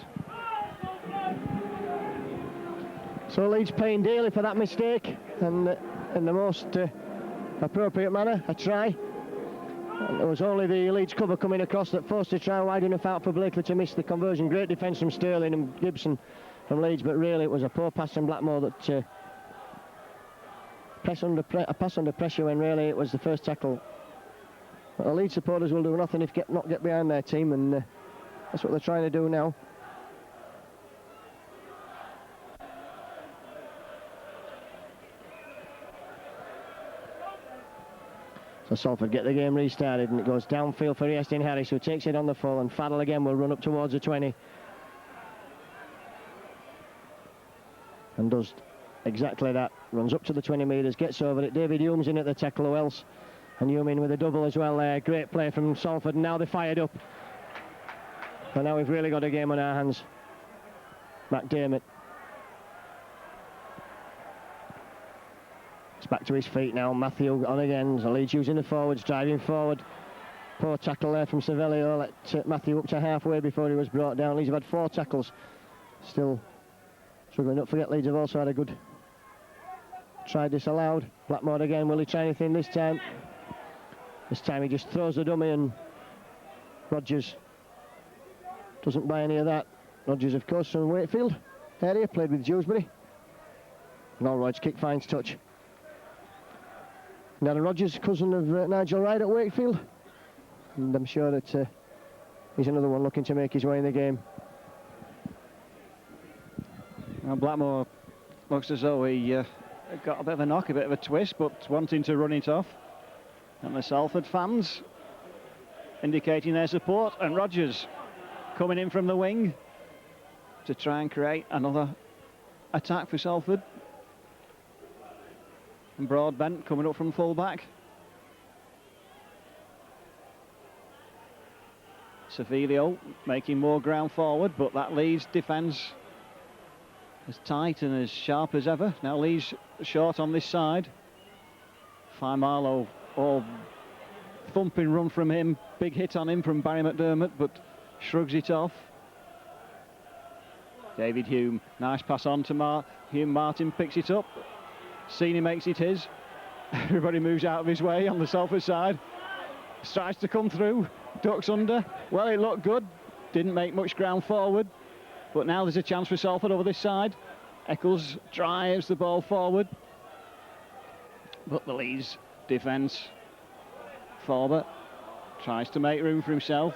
So Leeds paying dearly for that mistake, and in the most appropriate manner, a try. And it was only the Leeds cover coming across that forced a try wide enough out for Blakely to miss the conversion. Great defence from Sterling and Gibson from Leeds, but really it was a poor pass from Blackmore that a pass under pressure when really it was the first tackle. But the Leeds supporters will do nothing if not get behind their team, and that's what they're trying to do now. So Salford get the game restarted, and it goes downfield for Iestyn Harris, who takes it on the full, and Faddle again will run up towards the 20. And does exactly that. Runs up to the 20 metres, gets over it. David Hume's in at the tackle, who else? And Hume in with a double as well there. Great play from Salford, and now they're fired up. And now we've really got a game on our hands. McDermott. It's back to his feet now. Matthew on again. So Leeds using the forwards, driving forward. Poor tackle there from Savelio. Let Matthew up to halfway before he was brought down. Leeds have had 4 tackles. Still struggling. Don't forget, Leeds have also had a good try disallowed. Blackmore again. Will he try anything this time? This time he just throws the dummy, and Rodgers doesn't buy any of that. Rodgers, of course, from Wakefield area, played with Dewsbury. And Allroyd's kick finds touch. Now Rodgers, cousin of Nigel Wright at Wakefield, and I'm sure that he's another one looking to make his way in the game. Well, Blackmore looks as though he got a bit of a knock, a bit of a twist, but wanting to run it off. And the Salford fans indicating their support, and Rodgers coming in from the wing to try and create another attack for Salford. And Broadbent coming up from full-back. Savelio making more ground forward, but that Leeds defence as tight and as sharp as ever. Now Leeds short on this side. Fine Marlow, all thumping run from him. Big hit on him from Barry McDermott, but shrugs it off. David Hume, nice pass on to Hume. Martin picks it up. Sini makes it his. Everybody moves out of his way on the Salford side. Tries to come through, ducks under. Well, it looked good. Didn't make much ground forward. But now there's a chance for Salford over this side. Eccles drives the ball forward. But the Leeds defence. Forber tries to make room for himself.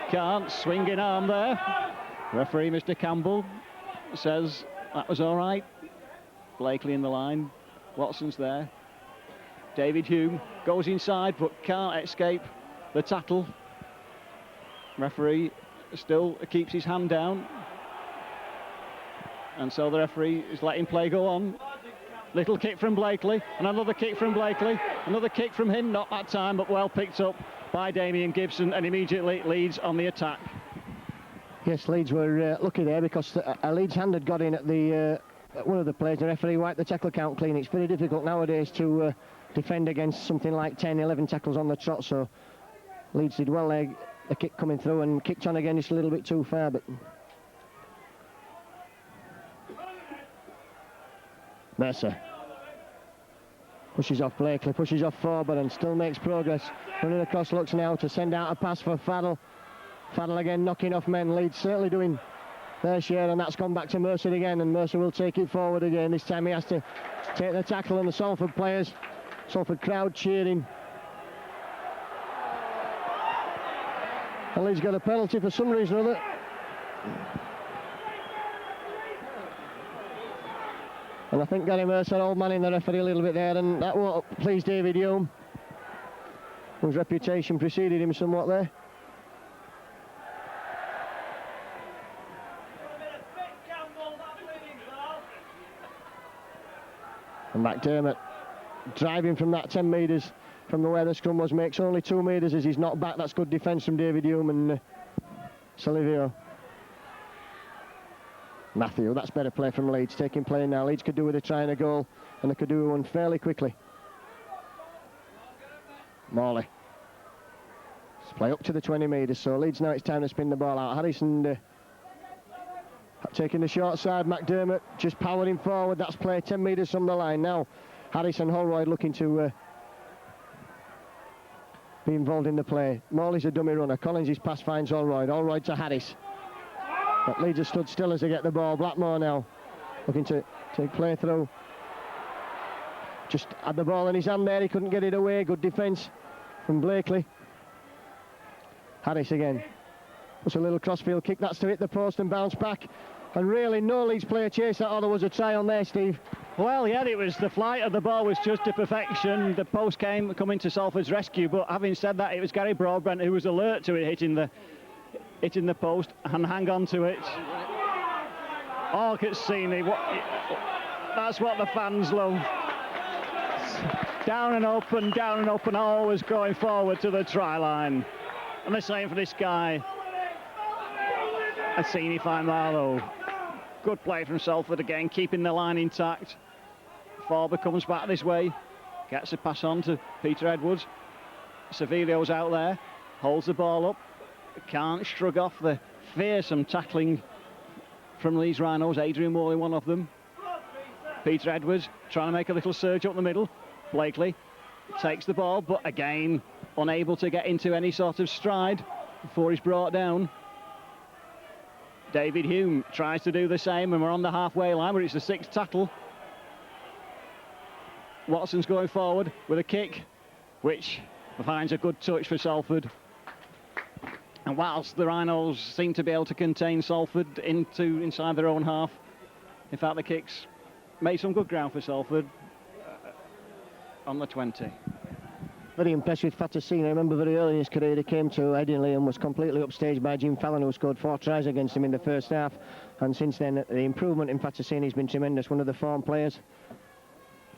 Can't. Swinging arm there. Referee Mr. Campbell says that was all right. Blakely in the line, Watson's there. David Hume goes inside but can't escape the tackle. Referee still keeps his hand down, and so the referee is letting play go on. Little kick from Blakely, and another kick from Blakely, another kick from him, not that time, but well picked up by Damien Gibson, and immediately Leeds on the attack. Yes, Leeds were lucky there because a Leeds hand had got in at the one of the players. The referee wiped the tackle count clean. It's very difficult nowadays to defend against something like 10, 11 tackles on the trot, so Leeds did well there. The kick coming through and kicked on again just a little bit too far, but Mercer pushes off Blakely, pushes off Forber and still makes progress. Running across, looks now to send out a pass for Faddle. Faddle again knocking off men. Leeds certainly doing their share, and that's gone back to Mercer again, and Mercer will take it forward again. This time he has to take the tackle, and the Salford players, Salford crowd cheering. And Leeds got a penalty for some reason or other. And I think Gary Mercer, old man in the referee a little bit there, and that won't please David Hume, whose reputation preceded him somewhat there. And McDermott driving from that 10 metres from where the scrum was, makes only 2 metres as he's knocked back. That's good defence from David Hume and Salivio. Matthew, that's better play from Leeds, taking play now. Leeds could do with a try and a goal, and they could do one fairly quickly. Morley. Let's play up to the 20 metres, so Leeds now it's time to spin the ball out. Harrison taking the short side. McDermott just powering forward. That's play 10 metres from the line. Now Harrison Holroyd looking to be involved in the play. Morley's a dummy runner. Collins' pass finds Holroyd. Holroyd to Harris. But Leeds have stood still as they get the ball. Blackmore now looking to take play through. Just had the ball in his hand there. He couldn't get it away. Good defence from Blakely. Harris again. Puts a little crossfield kick. That's to hit the post and bounce back. And really no Leeds player chased that, or there was a try on there, Steve. Well, yeah, it was the flight of the ball was just to perfection. The post coming to Salford's rescue, but having said that, it was Gary Broadbent who was alert to it hitting the post and hang on to it. Oh, Cassini, that's what the fans love. Down and open, always going forward to the try line. And the same for this guy, Cassini Marlow. Good play from Salford again, keeping the line intact. Forber comes back this way, gets a pass on to Peter Edwards. Sevilio's out there, holds the ball up, can't shrug off the fearsome tackling from Leeds Rhinos. Adrian Morley, one of them. Peter Edwards trying to make a little surge up the middle. Blakely takes the ball, but again unable to get into any sort of stride before he's brought down. David Hume tries to do the same, and we're on the halfway line, but it's the 6th tackle. Watson's going forward with a kick, which finds a good touch for Salford. And whilst the Rhinos seem to be able to contain Salford inside their own half, in fact the kicks made some good ground for Salford on the 20. Very impressed with Fatasini. I remember very early in his career he came to Headingley and was completely upstaged by Jim Fallon, who scored 4 tries against him in the first half. And since then the improvement in Fatasini has been tremendous. One of the form players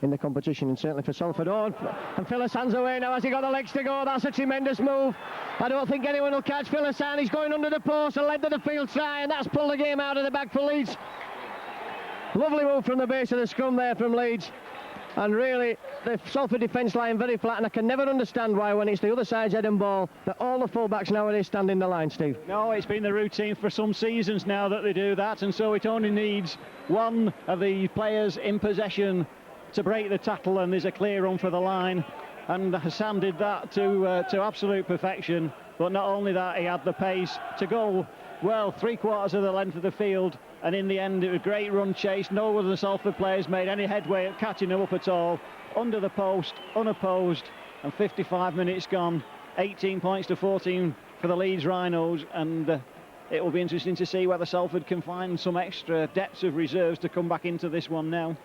in the competition, and certainly for Salford. Oh, and Phyllis hands away now. Has he got the legs to go? That's a tremendous move. I don't think anyone will catch Phyllis. He's going under the post and led to the field try, and that's pulled the game out of the bag for Leeds. Lovely move from the base of the scrum there from Leeds. And really, the Salford defence line very flat, and I can never understand why, when it's the other side's head and ball, that all the full-backs nowadays stand in the line, Steve. No, it's been the routine for some seasons now that they do that, and so it only needs one of the players in possession to break the tackle, and there's a clear run for the line. And Hassan did that to absolute perfection. But not only that, he had the pace to go, well, 3/4 of the length of the field. And in the end, it was a great run chase. No one of the Salford players made any headway at catching him up at all. Under the post, unopposed, and 55 minutes gone. 18 points to 14 for the Leeds Rhinos. And it will be interesting to see whether Salford can find some extra depths of reserves to come back into this one now.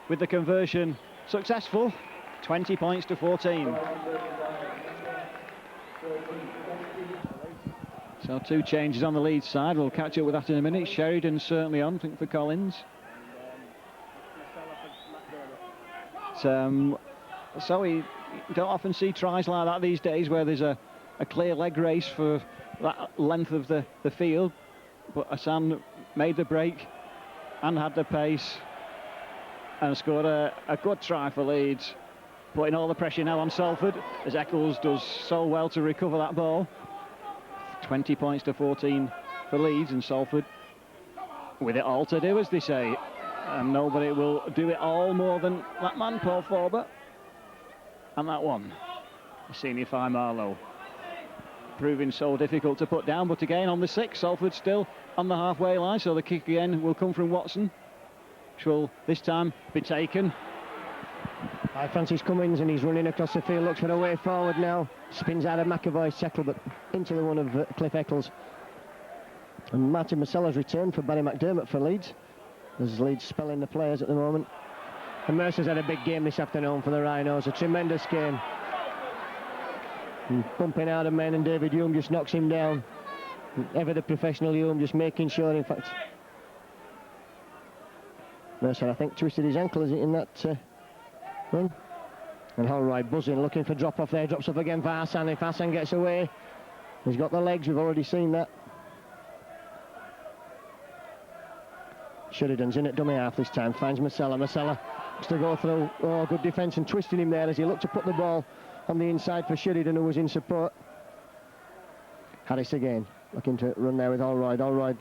With the conversion successful, 20 points to 14. So 2 changes on the Leeds side. We'll catch up with that in a minute. Sheridan certainly on, I think, for Collins. So we don't often see tries like that these days, where there's a clear leg race for that length of the field. But Hassan made the break and had the pace and scored a good try for Leeds, putting all the pressure now on Salford, as Eccles does so well to recover that ball. 20 points to 14 for Leeds, and Salford with it all to do, as they say. And nobody will do it all more than that man, Paul Forber. And that one, Senior Fi Marlowe, proving so difficult to put down. But again, on the 6, Salford still on the halfway line, so the kick again will come from Watson, which will this time be taken. By Francis Cummins, and he's running across the field, looks for a way forward now. Spins out of McAvoy's tackle, but into the one of Cliff Eccles. And Martin Masella's returned for Barry McDermott for Leeds. There's Leeds spelling the players at the moment. And Mercer's had a big game this afternoon for the Rhinos, a tremendous game. And bumping out of men, and David Hume just knocks him down. And ever the professional Hume, just making sure, in fact, Mercer, I think, twisted his ankle, is it, in that run? And Holroyd buzzing, looking for drop off there, drops off again for Hassan. If Hassan gets away, he's got the legs, we've already seen that. Sheridan's in at dummy half this time, finds Masella. Masella has to go through. Oh, good defence, and twisting him there as he looked to put the ball on the inside for Sheridan, who was in support. Harris again, looking to run there with Holroyd. Holroyd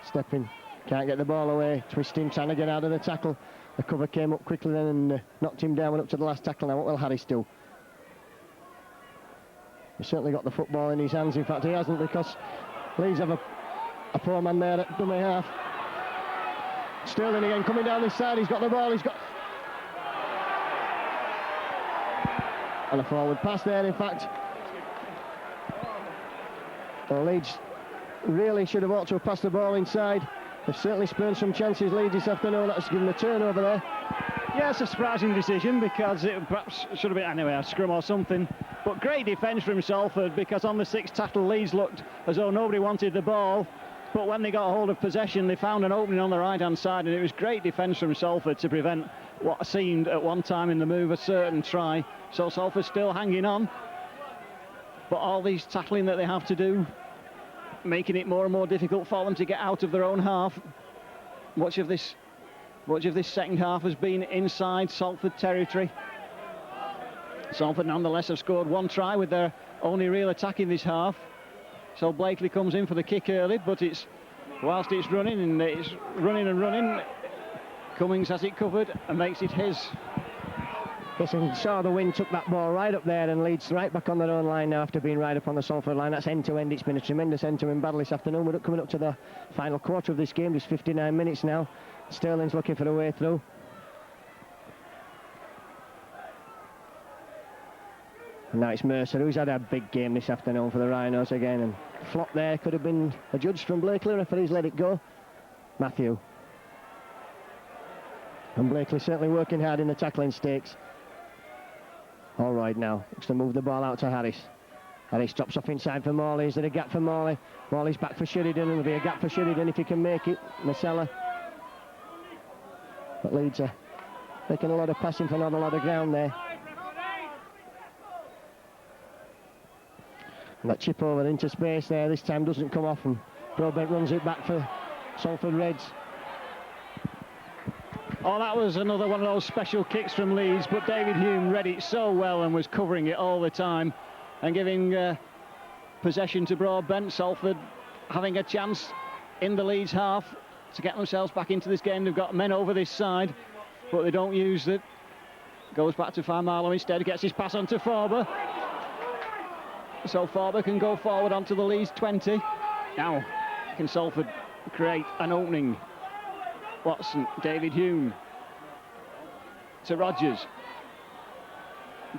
stepping, can't get the ball away, twisting, trying to get out of the tackle. The cover came up quickly then and knocked him down, went up to the last tackle. Now what will Harris do? He's certainly got the football in his hands. In fact, he hasn't, because Leeds have a poor man there at dummy half. Sterling again coming down this side, he's got the ball, he's got... And a forward pass there, in fact. Well, Leeds really should have ought to have passed the ball inside. They've certainly spurned some chances, Leeds, this afternoon. That's given a turnover there. Yeah, it's a surprising decision, because it perhaps should have been, anyway, a scrum or something. But great defence from Salford, because on the 6th tackle, Leeds looked as though nobody wanted the ball. But when they got hold of possession, they found an opening on the right-hand side, and it was great defence from Salford to prevent what seemed at one time in the move a certain try. So Salford still hanging on. But all these tackling that they have to do, making it more and more difficult for them to get out of their own half. Much of this second half has been inside Salford territory. Salford nonetheless have scored 1 try with their only real attack in this half. So Blakely comes in for the kick early, but whilst it's running and running, Cummings has it covered and makes it his. Yes, and saw the wind took that ball right up there, and Leeds right back on their own line now after being right up on the Salford line. That's end-to-end. It's been a tremendous end-to-end battle this afternoon. We're coming up to the final quarter of this game. There's 59 minutes now. Sterling's looking for a way through. And now it's Mercer, who's had a big game this afternoon for the Rhinos again. And flop there could have been adjudged from Blakely. Referee's let it go. Matthew. And Blakely certainly working hard in the tackling stakes. All right now, looks to move the ball out to Harris. Harris drops off inside for Morley. Is there a gap for Morley? Morley's back for Sheridan, and there'll be a gap for Sheridan if he can make it. Masella. But Leeds are making a lot of passing for not a lot of ground there. And that chip over into space there this time doesn't come off, and Broadbent runs it back for Salford Reds. Oh, that was another one of those special kicks from Leeds, but David Hume read it so well and was covering it all the time and giving possession to Broadbent. Salford having a chance in the Leeds half to get themselves back into this game. They've got men over this side, but they don't use it. Goes back to Fi Marlowe instead, gets his pass on to Forber. So Forber can go forward onto the Leeds 20. Now, can Salford create an opening? Watson, David Hume to Rogers,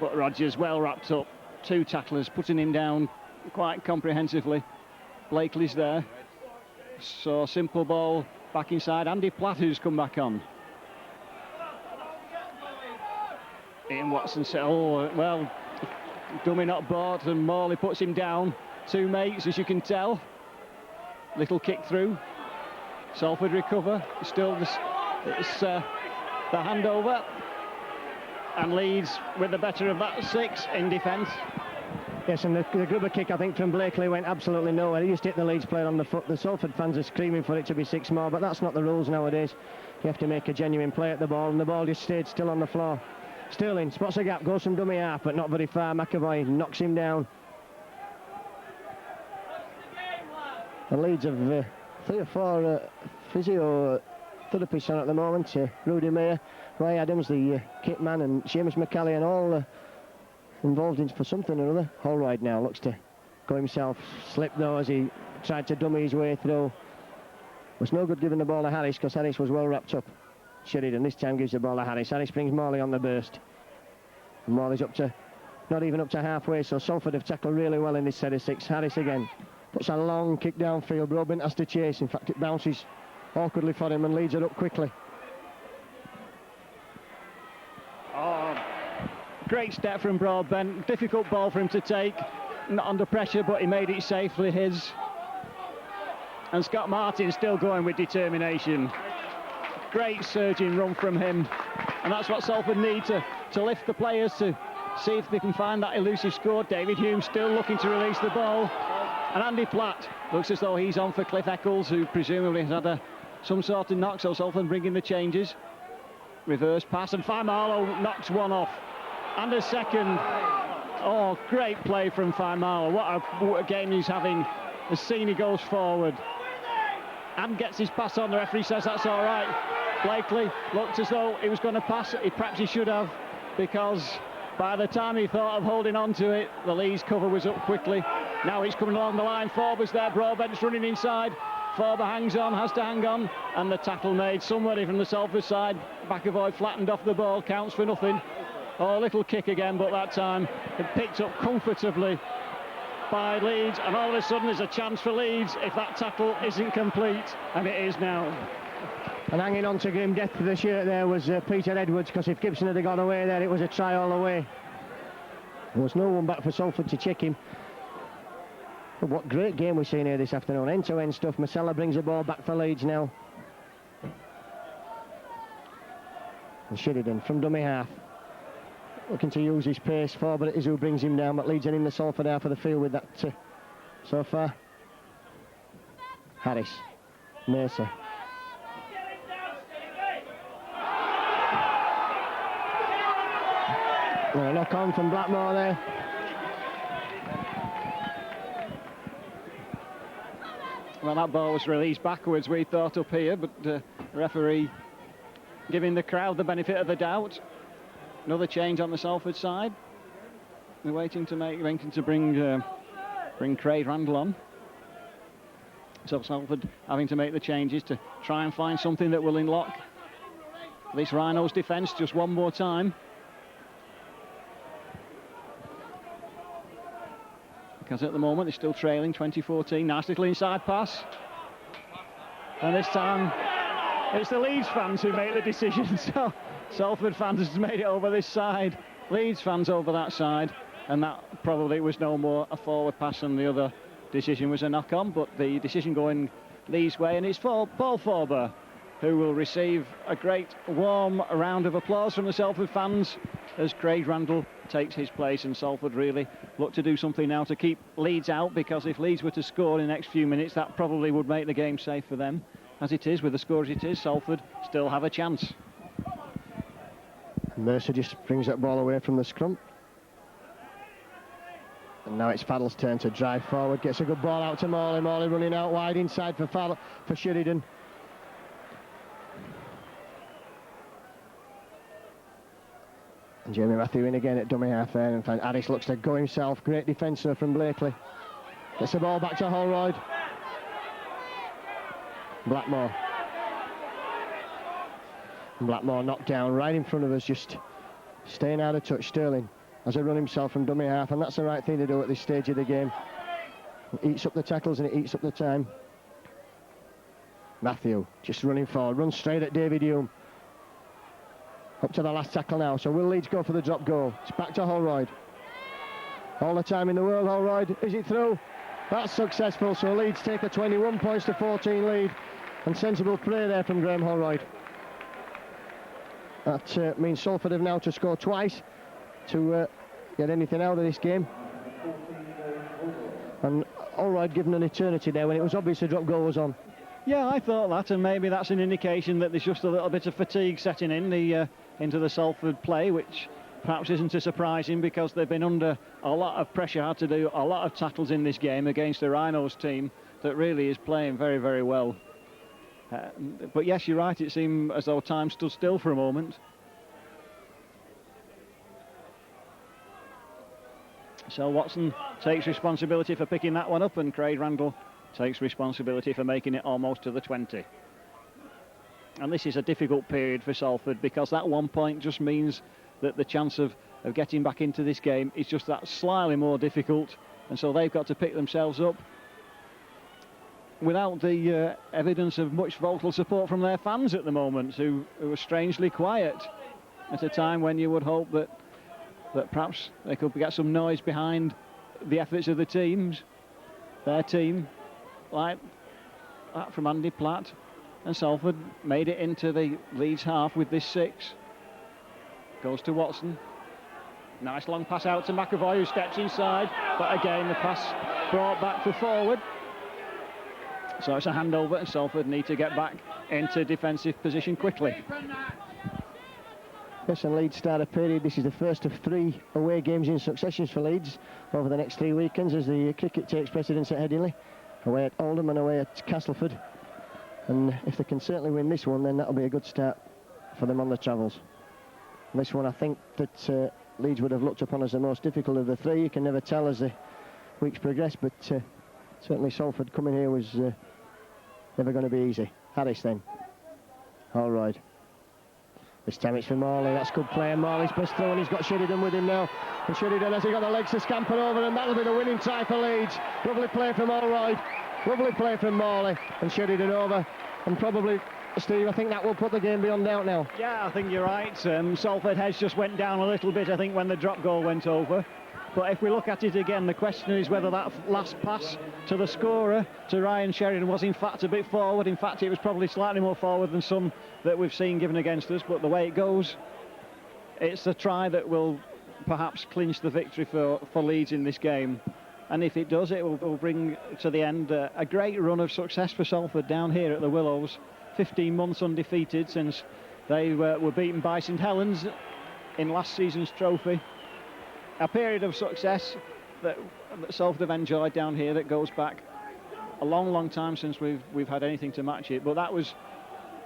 but Rogers well wrapped up, 2 tacklers putting him down quite comprehensively. Blakely's there. So simple ball back inside. Andy Platt, who's come back on. Ian Watson said, oh, well, dummy not bought, and Morley puts him down. Two mates, as you can tell. Little kick through. Salford recover. Still it's the handover. And Leeds with the better of that 6 in defence. Yes, and the grubber kick, I think, from Blakely went absolutely nowhere. He just hit the Leeds player on the foot. The Salford fans are screaming for it to be 6 more, but that's not the rules nowadays. You have to make a genuine play at the ball, and the ball just stayed still on the floor. Sterling spots a gap, goes from dummy half, but not very far. McAvoy knocks him down. The Leeds have 3 or 4 physiotherapists on at the moment. Rudy Mayer, Roy Adams, the kit man, and Seamus McCallie, and all involved in for something or other. Holroyd now looks to go himself. Slipped though as he tried to dummy his way through. Was no good giving the ball to Harris because Harris was well wrapped up. Sheridan this time gives the ball to Harris. Harris brings Morley on the burst. And Morley's not even up to halfway, so Salford have tackled really well in this set of 6. Harris again puts a long kick downfield. Broadbent has to chase. In fact, it bounces awkwardly for him and leads it up quickly. Oh, great step from Broadbent. Difficult ball for him to take. Not under pressure, but he made it safely his. And Scott Martin still going with determination. Great surging run from him. And that's what Salford need to lift the players, to see if they can find that elusive score. David Hume still looking to release the ball. And Andy Platt looks as though he's on for Cliff Eccles, who presumably has had some sort of knock, so Salford bringing the changes. Reverse pass, and Faimalo knocks one off. And a second. Oh, great play from Faimalo. What a game he's having. As Sini goes forward and gets his pass on, the referee says that's all right. Blakely looked as though he was going to pass it. Perhaps he should have, because by the time he thought of holding on to it, the Leeds cover was up quickly. Now he's coming along the line. Forber's there. Broadbent's running inside. Forber hangs on, has to hang on, and the tackle made somebody from the Salford side. McAvoy flattened off the ball, counts for nothing. Oh, a little kick again, but that time it picked up comfortably by Leeds, and all of a sudden there's a chance for Leeds if that tackle isn't complete, and it is now. And hanging on to grim death for the shirt there was Peter Edwards, because if Gibson had gone away there, it was a try all the way. There was no one back for Salford to check him. But what great game we've seen here this afternoon. End-to-end stuff. Masella brings the ball back for Leeds now. And Sheridan from dummy half, looking to use his pace for, but it is who brings him down. But Leeds are in the Salford half of the field with that so far. Harris, Mercer. A knock on from Blackmore there. Well, that ball was released backwards, we thought, up here, but the referee giving the crowd the benefit of the doubt. Another change on the Salford side. They're waiting to bring Craig Randall on. So Salford having to make the changes to try and find something that will unlock this Rhinos defence just one more time. Because at the moment they're still trailing 20-14. Nice little inside pass. And this time it's the Leeds fans who make the decision. So Salford fans has made it over this side. Leeds fans over that side. And that probably was no more a forward pass than the other decision was a knock on. But the decision going Leeds' way. And it's for Paul Forber, who will receive a great warm round of applause from the Salford fans as Craig Randall takes his place, and Salford really look to do something now to keep Leeds out, because if Leeds were to score in the next few minutes, that probably would make the game safe for them. As it is, with the score as it is, Salford still have a chance. Mercer just brings that ball away from the scrum. And now it's Faddle's turn to drive forward, gets a good ball out to Morley. Morley running out wide inside for Sheridan. And Jamie Matthew in again at dummy half there, and Harris looks to go himself. Great defender from Blakely. Gets the ball back to Holroyd. Blackmore knocked down right in front of us, just staying out of touch. Sterling has a run himself from dummy half, and that's the right thing to do at this stage of the game. It eats up the tackles and it eats up the time. Matthew just running forward, runs straight at David Hume. Up to the last tackle now, so will Leeds go for the drop goal? It's back to Holroyd. All the time in the world, Holroyd. Is it through? That's successful, so Leeds take a 21 points to 14 lead. And sensible play there from Graham Holroyd. That means Salford have now to score twice to get anything out of this game. And Holroyd given an eternity there when it was obvious the drop goal was on. Yeah, I thought that, and maybe that's an indication that there's just a little bit of fatigue setting in into the Salford play, which perhaps isn't too surprising because they've been under a lot of pressure, had to do a lot of tackles in this game against the Rhinos team that really is playing very, very well. But yes, you're right, it seemed as though time stood still for a moment. So Watson takes responsibility for picking that one up, and Craig Randall takes responsibility for making it almost to the 20. And this is a difficult period for Salford because that 1 point just means that the chance of getting back into this game is just that slightly more difficult, and so they've got to pick themselves up without the evidence of much vocal support from their fans at the moment, who are strangely quiet at a time when you would hope that perhaps they could get some noise behind the efforts of the teams, their team, like that from Andy Platt. And Salford made it into the Leeds half with this 6. Goes to Watson. Nice long pass out to McAvoy, who steps inside, but again the pass brought back for forward. So it's a handover, and Salford need to get back into defensive position quickly. Yes, and Leeds start a period. This is the first of 3 away games in succession for Leeds over the next 3 weekends as the cricket takes precedence at Headingley, away at Oldham and away at Castleford. And if they can certainly win this one, then that'll be a good start for them on the travels. This one, I think that Leeds would have looked upon as the most difficult of the 3. You can never tell as the weeks progress, but certainly Salford coming here was never going to be easy. Harris then. All right. This time it's for Morley. That's good play. Morley's burst through and he's got Sheridan with him now. And Sheridan has got the legs to scamper over, and that'll be the winning try for Leeds. Lovely play from Holroyd. Lovely play from Morley, and Sheridan over. And probably, Steve, I think that will put the game beyond doubt now. Yeah, I think you're right. Salford heads just went down a little bit, I think, when the drop goal went over. But if we look at it again, the question is whether that last pass to the scorer, to Ryan Sheridan, was in fact a bit forward. In fact, it was probably slightly more forward than some that we've seen given against us. But the way it goes, it's a try that will perhaps clinch the victory for Leeds in this game. And if it does, it will bring to the end a great run of success for Salford down here at the Willows. 15 months undefeated since they were beaten by St Helens in last season's trophy. A period of success that Salford have enjoyed down here that goes back a long, long time since we've had anything to match it. But that was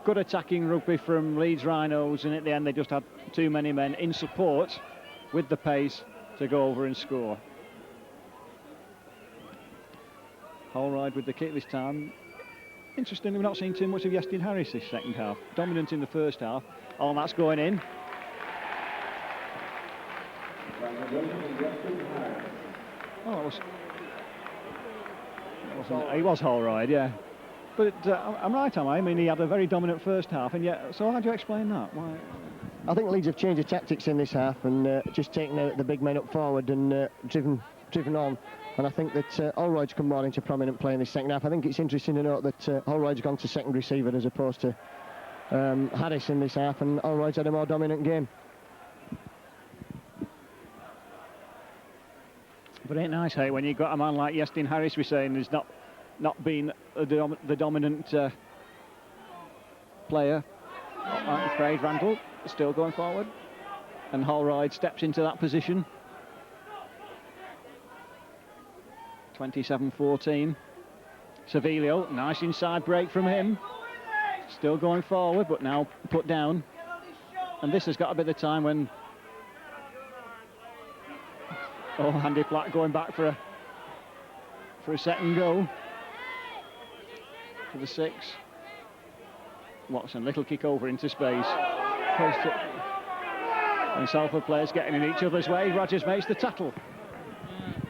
good attacking rugby from Leeds Rhinos, and at the end they just had too many men in support with the pace to go over and score. Holroyd with the kick this time. Interestingly, we're not seeing too much of Yestin Harris this second half. Dominant in the first half. Oh, and that's going in. Oh, he was Holroyd, yeah. But I'm right, am I? I mean, he had a very dominant first half, and yet. So how do you explain that? Why? I think Leeds have changed the tactics in this half and just taken the big men up forward and driven on. And I think that Holroyd's come more into prominent play in this second half. I think it's interesting to note that Holroyd's gone to second receiver as opposed to Harris in this half, and Holroyd's had a more dominant game. But ain't nice, hey, when you've got a man like Yestin Harris, we're saying, has not been the dominant player. Craig Randall still going forward, and Holroyd steps into that position. 27-14. Savilio, nice inside break from him. Still going forward, but now put down. And this has got to be the time when Andy Platt going back for a second go. For the 6. Watson, little kick over into space. And Salford players getting in each other's way. Rogers makes the tackle.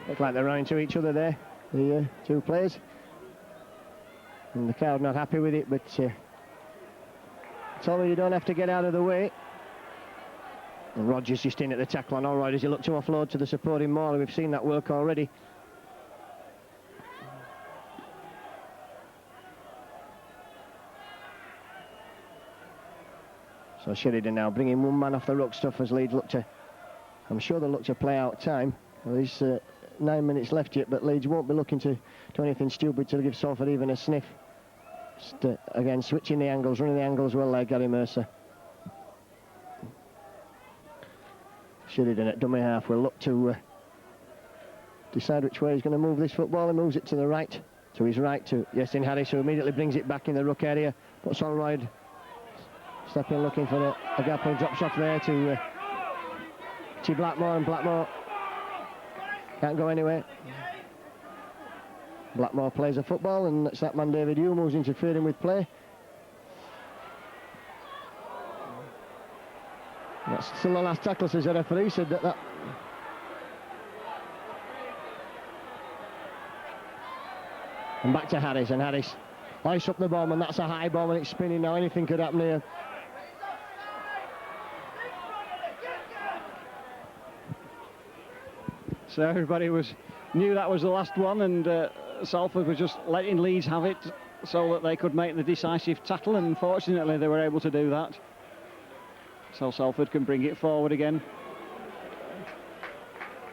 Look like they're running to each other there. the two players. And the crowd not happy with it, but told me you don't have to get out of the way. And Rodgers just in at the tackle on Allroyd as he looked to offload to the supporting Morley. We've seen that work already. So Sheridan now bringing one man off the ruck stuff as Leeds look to, I'm sure they'll look to play out time. Well, there's 9 minutes left yet, but Leeds won't be looking to do anything stupid to give Salford even a sniff. Just, again, switching the angles, running the angles well there, Gary Mercer. Sheridan at dummy half will look to decide which way he's going to move this football. He moves it to the right, to his right, to Yasin Harris, who immediately brings it back in the ruck area. Puts Allroyd stepping, looking for a gap, and drops off there to Blackmore, and Blackmore can't go anywhere. Blackmore plays a football, and that's that man David Hume who's interfering with play. That's still the last tackle, says the referee. Said that. And back to Harris, and Harris hoists up the bomb, and that's a high bomb, and it's spinning now. Anything could happen here. So everybody knew that was the last one, and Salford was just letting Leeds have it so that they could make the decisive tackle, and fortunately they were able to do that. So Salford can bring it forward again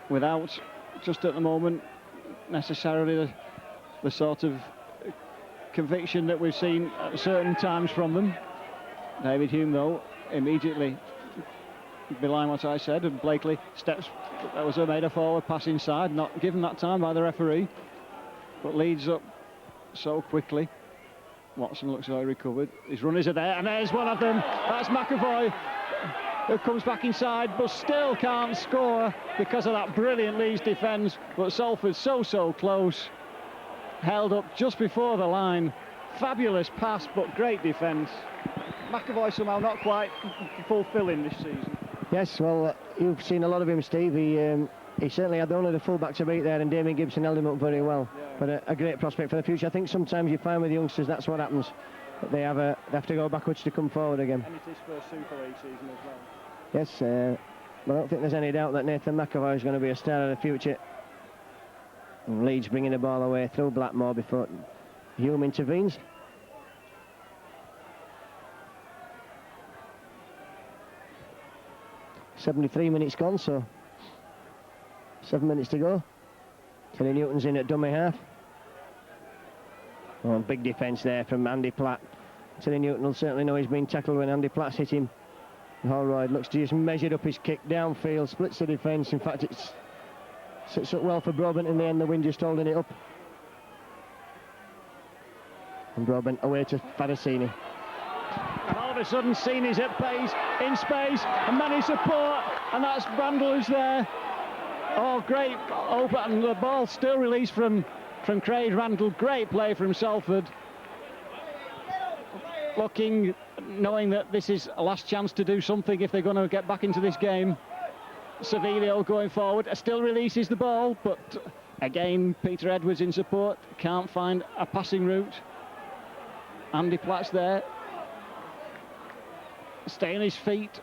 without, just at the moment, necessarily the sort of conviction that we've seen at certain times from them. David Hume, though, immediately belying what I said, and Blakely steps, that was made a forward pass inside, not given that time by the referee, but Leeds up so quickly. Watson looks like he recovered. His runners are there, and there's one of them. That's McAvoy, who comes back inside, but still can't score because of that brilliant Leeds defence. But Salford so close, held up just before the line. Fabulous pass, but great defence. McAvoy somehow not quite fulfilling this season. Yes, well, you've seen a lot of him, Steve. He certainly had only the full-back to beat there, and Damien Gibson held him up very well. Yeah. But a great prospect for the future. I think sometimes you find with youngsters that's what happens. They have to go backwards to come forward again. And it is for a Super League season as well. Yes, but I don't think there's any doubt that Nathan McAvoy is going to be a star of the future. And Leeds bringing the ball away through Blackmore before Hume intervenes. .73 minutes gone, so 7 minutes to go. Terry Newton's in at dummy half. Oh, big defence there from Andy Platt. Terry Newton will certainly know he's been tackled when Andy Platt's hit him. Holroyd looks to just measured up his kick downfield, splits the defence. In fact, it sits up well for Brabant in the end. The wind just holding it up. And Brabant away to Fadasini. And all of a sudden, Sini's at pace, in space, and many support, and that's Randall who's there. Oh, great open, and the ball still released from Craig Randall. Great play from Salford. Looking, knowing that this is a last chance to do something if they're going to get back into this game. Savilio going forward, still releases the ball, but again, Peter Edwards in support, can't find a passing route. Andy Platt's there. Stay on his feet.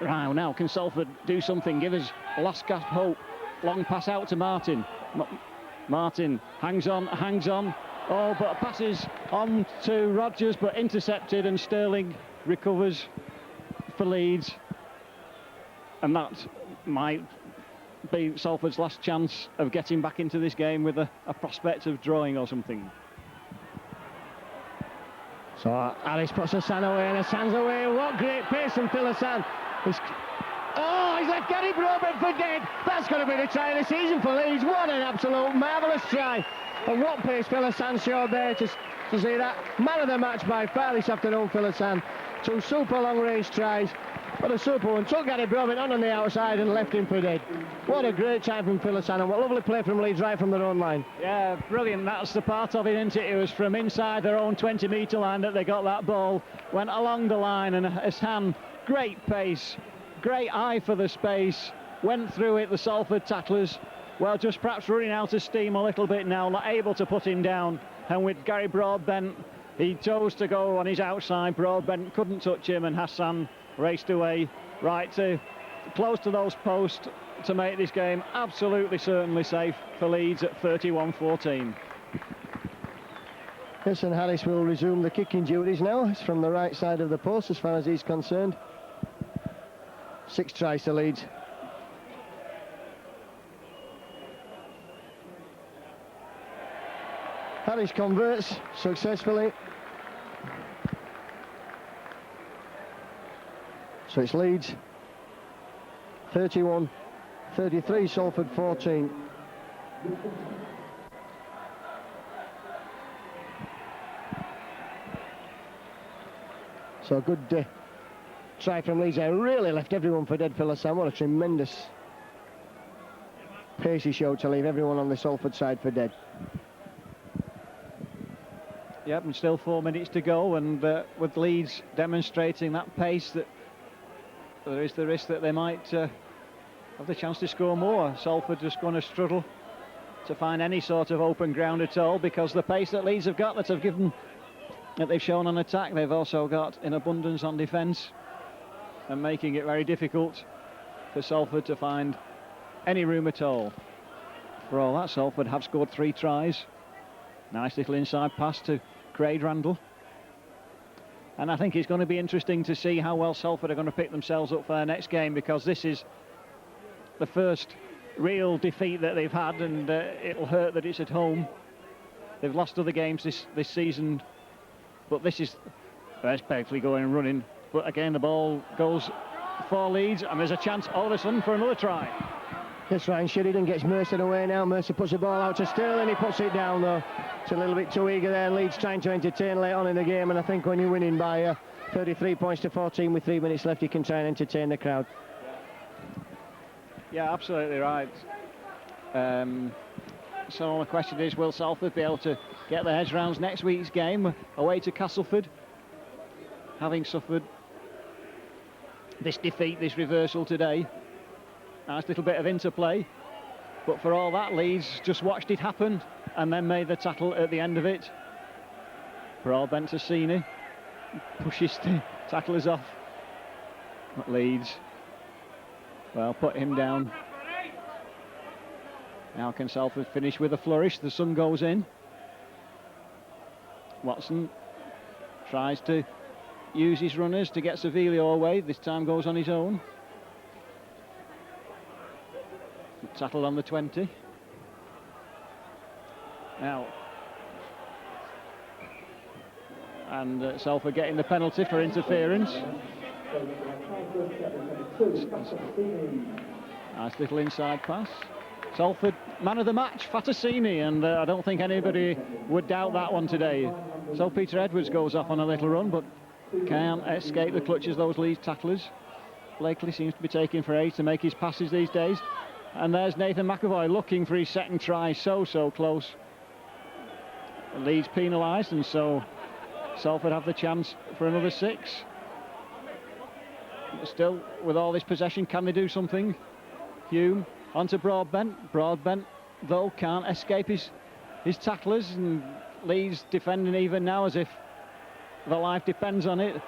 Right, now can Salford do something, give us last gasp hope. Long pass out to Martin. Martin hangs on. Oh, but passes on to Rodgers, but intercepted, and Sterling recovers for Leeds. And that might be Salford's last chance of getting back into this game with a prospect of drawing or something. So Alice puts Hassan away, and Hassan's away. What great pace from Phil Hassan. He's left Gary Brabant for dead. That's going to be the try of the season for Leeds. What an absolute marvellous try. And what pace Phil Hassan showed there to see that. Man of the match by far this afternoon, Phil Hassan. Two super long range tries. What a super one. Took Gary Brabant on the outside and left him for dead. What a great time from Phil Hassan, and what lovely play from Leeds right from their own line. Yeah, brilliant. That's the part of it, isn't it? It was from inside their own 20-metre line that they got that ball. Went along the line, and Hassan, great pace, great eye for the space, went through it, the Salford tacklers, well, just perhaps running out of steam a little bit now, not able to put him down. And with Gary Broadbent, he chose to go on his outside. Broadbent couldn't touch him, and Hassan raced away right to close to those posts to make this game absolutely certainly safe for Leeds at 31-14. Yes, and Harris will resume the kicking duties now. It's from the right side of the post as far as he's concerned. 6 tries to Leeds. Harris converts successfully. So it's Leeds 31-33, Salford 14. So a good try from Leeds. They really left everyone for dead, Phil Hassan. What a tremendous pace he showed to leave everyone on the Salford side for dead. Yep, and still 4 minutes to go, and with Leeds demonstrating that pace, that there is the risk that they might have the chance to score more. Salford just going to struggle to find any sort of open ground at all, because the pace that Leeds have got, that they've shown on attack, they've also got in abundance on defence, and making it very difficult for Salford to find any room at all. For all that, Salford have scored 3 tries. Nice little inside pass to Craig Randall. And I think it's going to be interesting to see how well Salford are going to pick themselves up for their next game, because this is the first real defeat that they've had, and it'll hurt that it's at home. They've lost other games this season, but this is respectfully going and running. But again, the ball goes for Leeds, and there's a chance all of a sudden for another try. Yes, Ryan Sheridan gets Mercer away now. Mercer puts the ball out to Sterling. He puts it down, though. It's a little bit too eager there. Leeds trying to entertain late on in the game, and I think when you're winning by 33 points to 14 with 3 minutes left, you can try and entertain the crowd. Yeah, absolutely right. So the question is, will Salford be able to get their heads round next week's game away to Castleford, having suffered this defeat, this reversal today? Nice little bit of interplay, but for all that, Leeds just watched it happen and then made the tackle at the end of it. Broadbent to Sini, pushes the tacklers off. But Leeds, well, put him down. Now can Salford finish with a flourish? The sun goes in. Watson tries to use his runners to get Savilio away. This time goes on his own. Tackled on the 20. Now, and Salford getting the penalty for interference. Nice little inside pass. Salford man of the match, Fatasini, and I don't think anybody would doubt that one today. So Peter Edwards goes off on a little run, but can't escape the clutches of those Leeds tacklers. Blakely seems to be taking for age to make his passes these days. And there's Nathan McAvoy looking for his second try, so close. Leeds penalised, and so Salford have the chance for another 6. But still, with all this possession, can they do something? Hume onto Broadbent. Broadbent, though, can't escape his tacklers, and Leeds defending even now as if their life depends on it.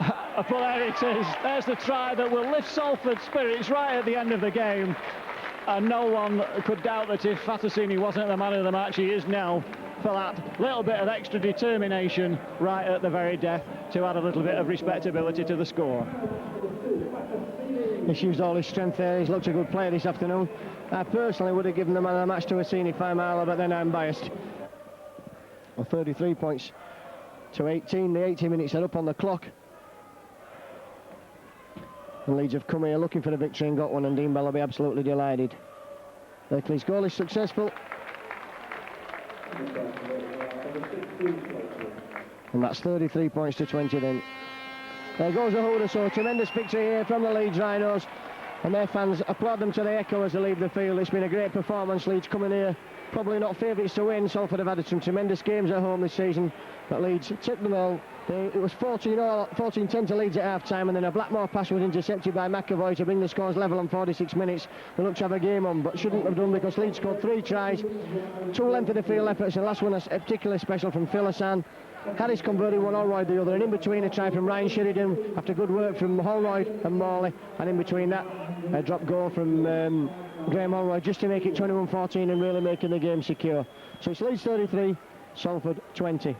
But there it is. There's the try that will lift Salford's spirits right at the end of the game. And no one could doubt that if Fatasini wasn't the man of the match, he is now, for that little bit of extra determination right at the very death to add a little bit of respectability to the score. He's used all his strength there. He's looked a good player this afternoon. I personally would have given the man of the match to Assini Faimala, but then I'm biased. Well, 33 points to 18. The 80 minutes are up on the clock. And Leeds have come here looking for the victory and got one, and Dean Bell will be absolutely delighted. Berkeley's goal is successful. And that's 33 points to 20 then. There goes the Hooder, so tremendous victory here from the Leeds Rhinos. And their fans applaud them to the echo as they leave the field. It's been a great performance. Leeds coming here, probably not favourites to win. Salford have had some tremendous games at home this season, but Leeds tipped them all. It was 14-10 to Leeds at half-time, and then a Blackmore pass was intercepted by McAvoy to bring the scores level on 46 minutes. They looked to have a game on, but shouldn't have done, because Leeds scored 3 tries, 2 length of the field efforts, and the last one a particularly special from Phil Hassan. Harris converted one, Holroyd the other, and in between a try from Ryan Sheridan after good work from Holroyd and Morley, and in between that a drop goal from Graham Holroyd just to make it 21-14 and really making the game secure. So it's Leeds 33, Salford 20.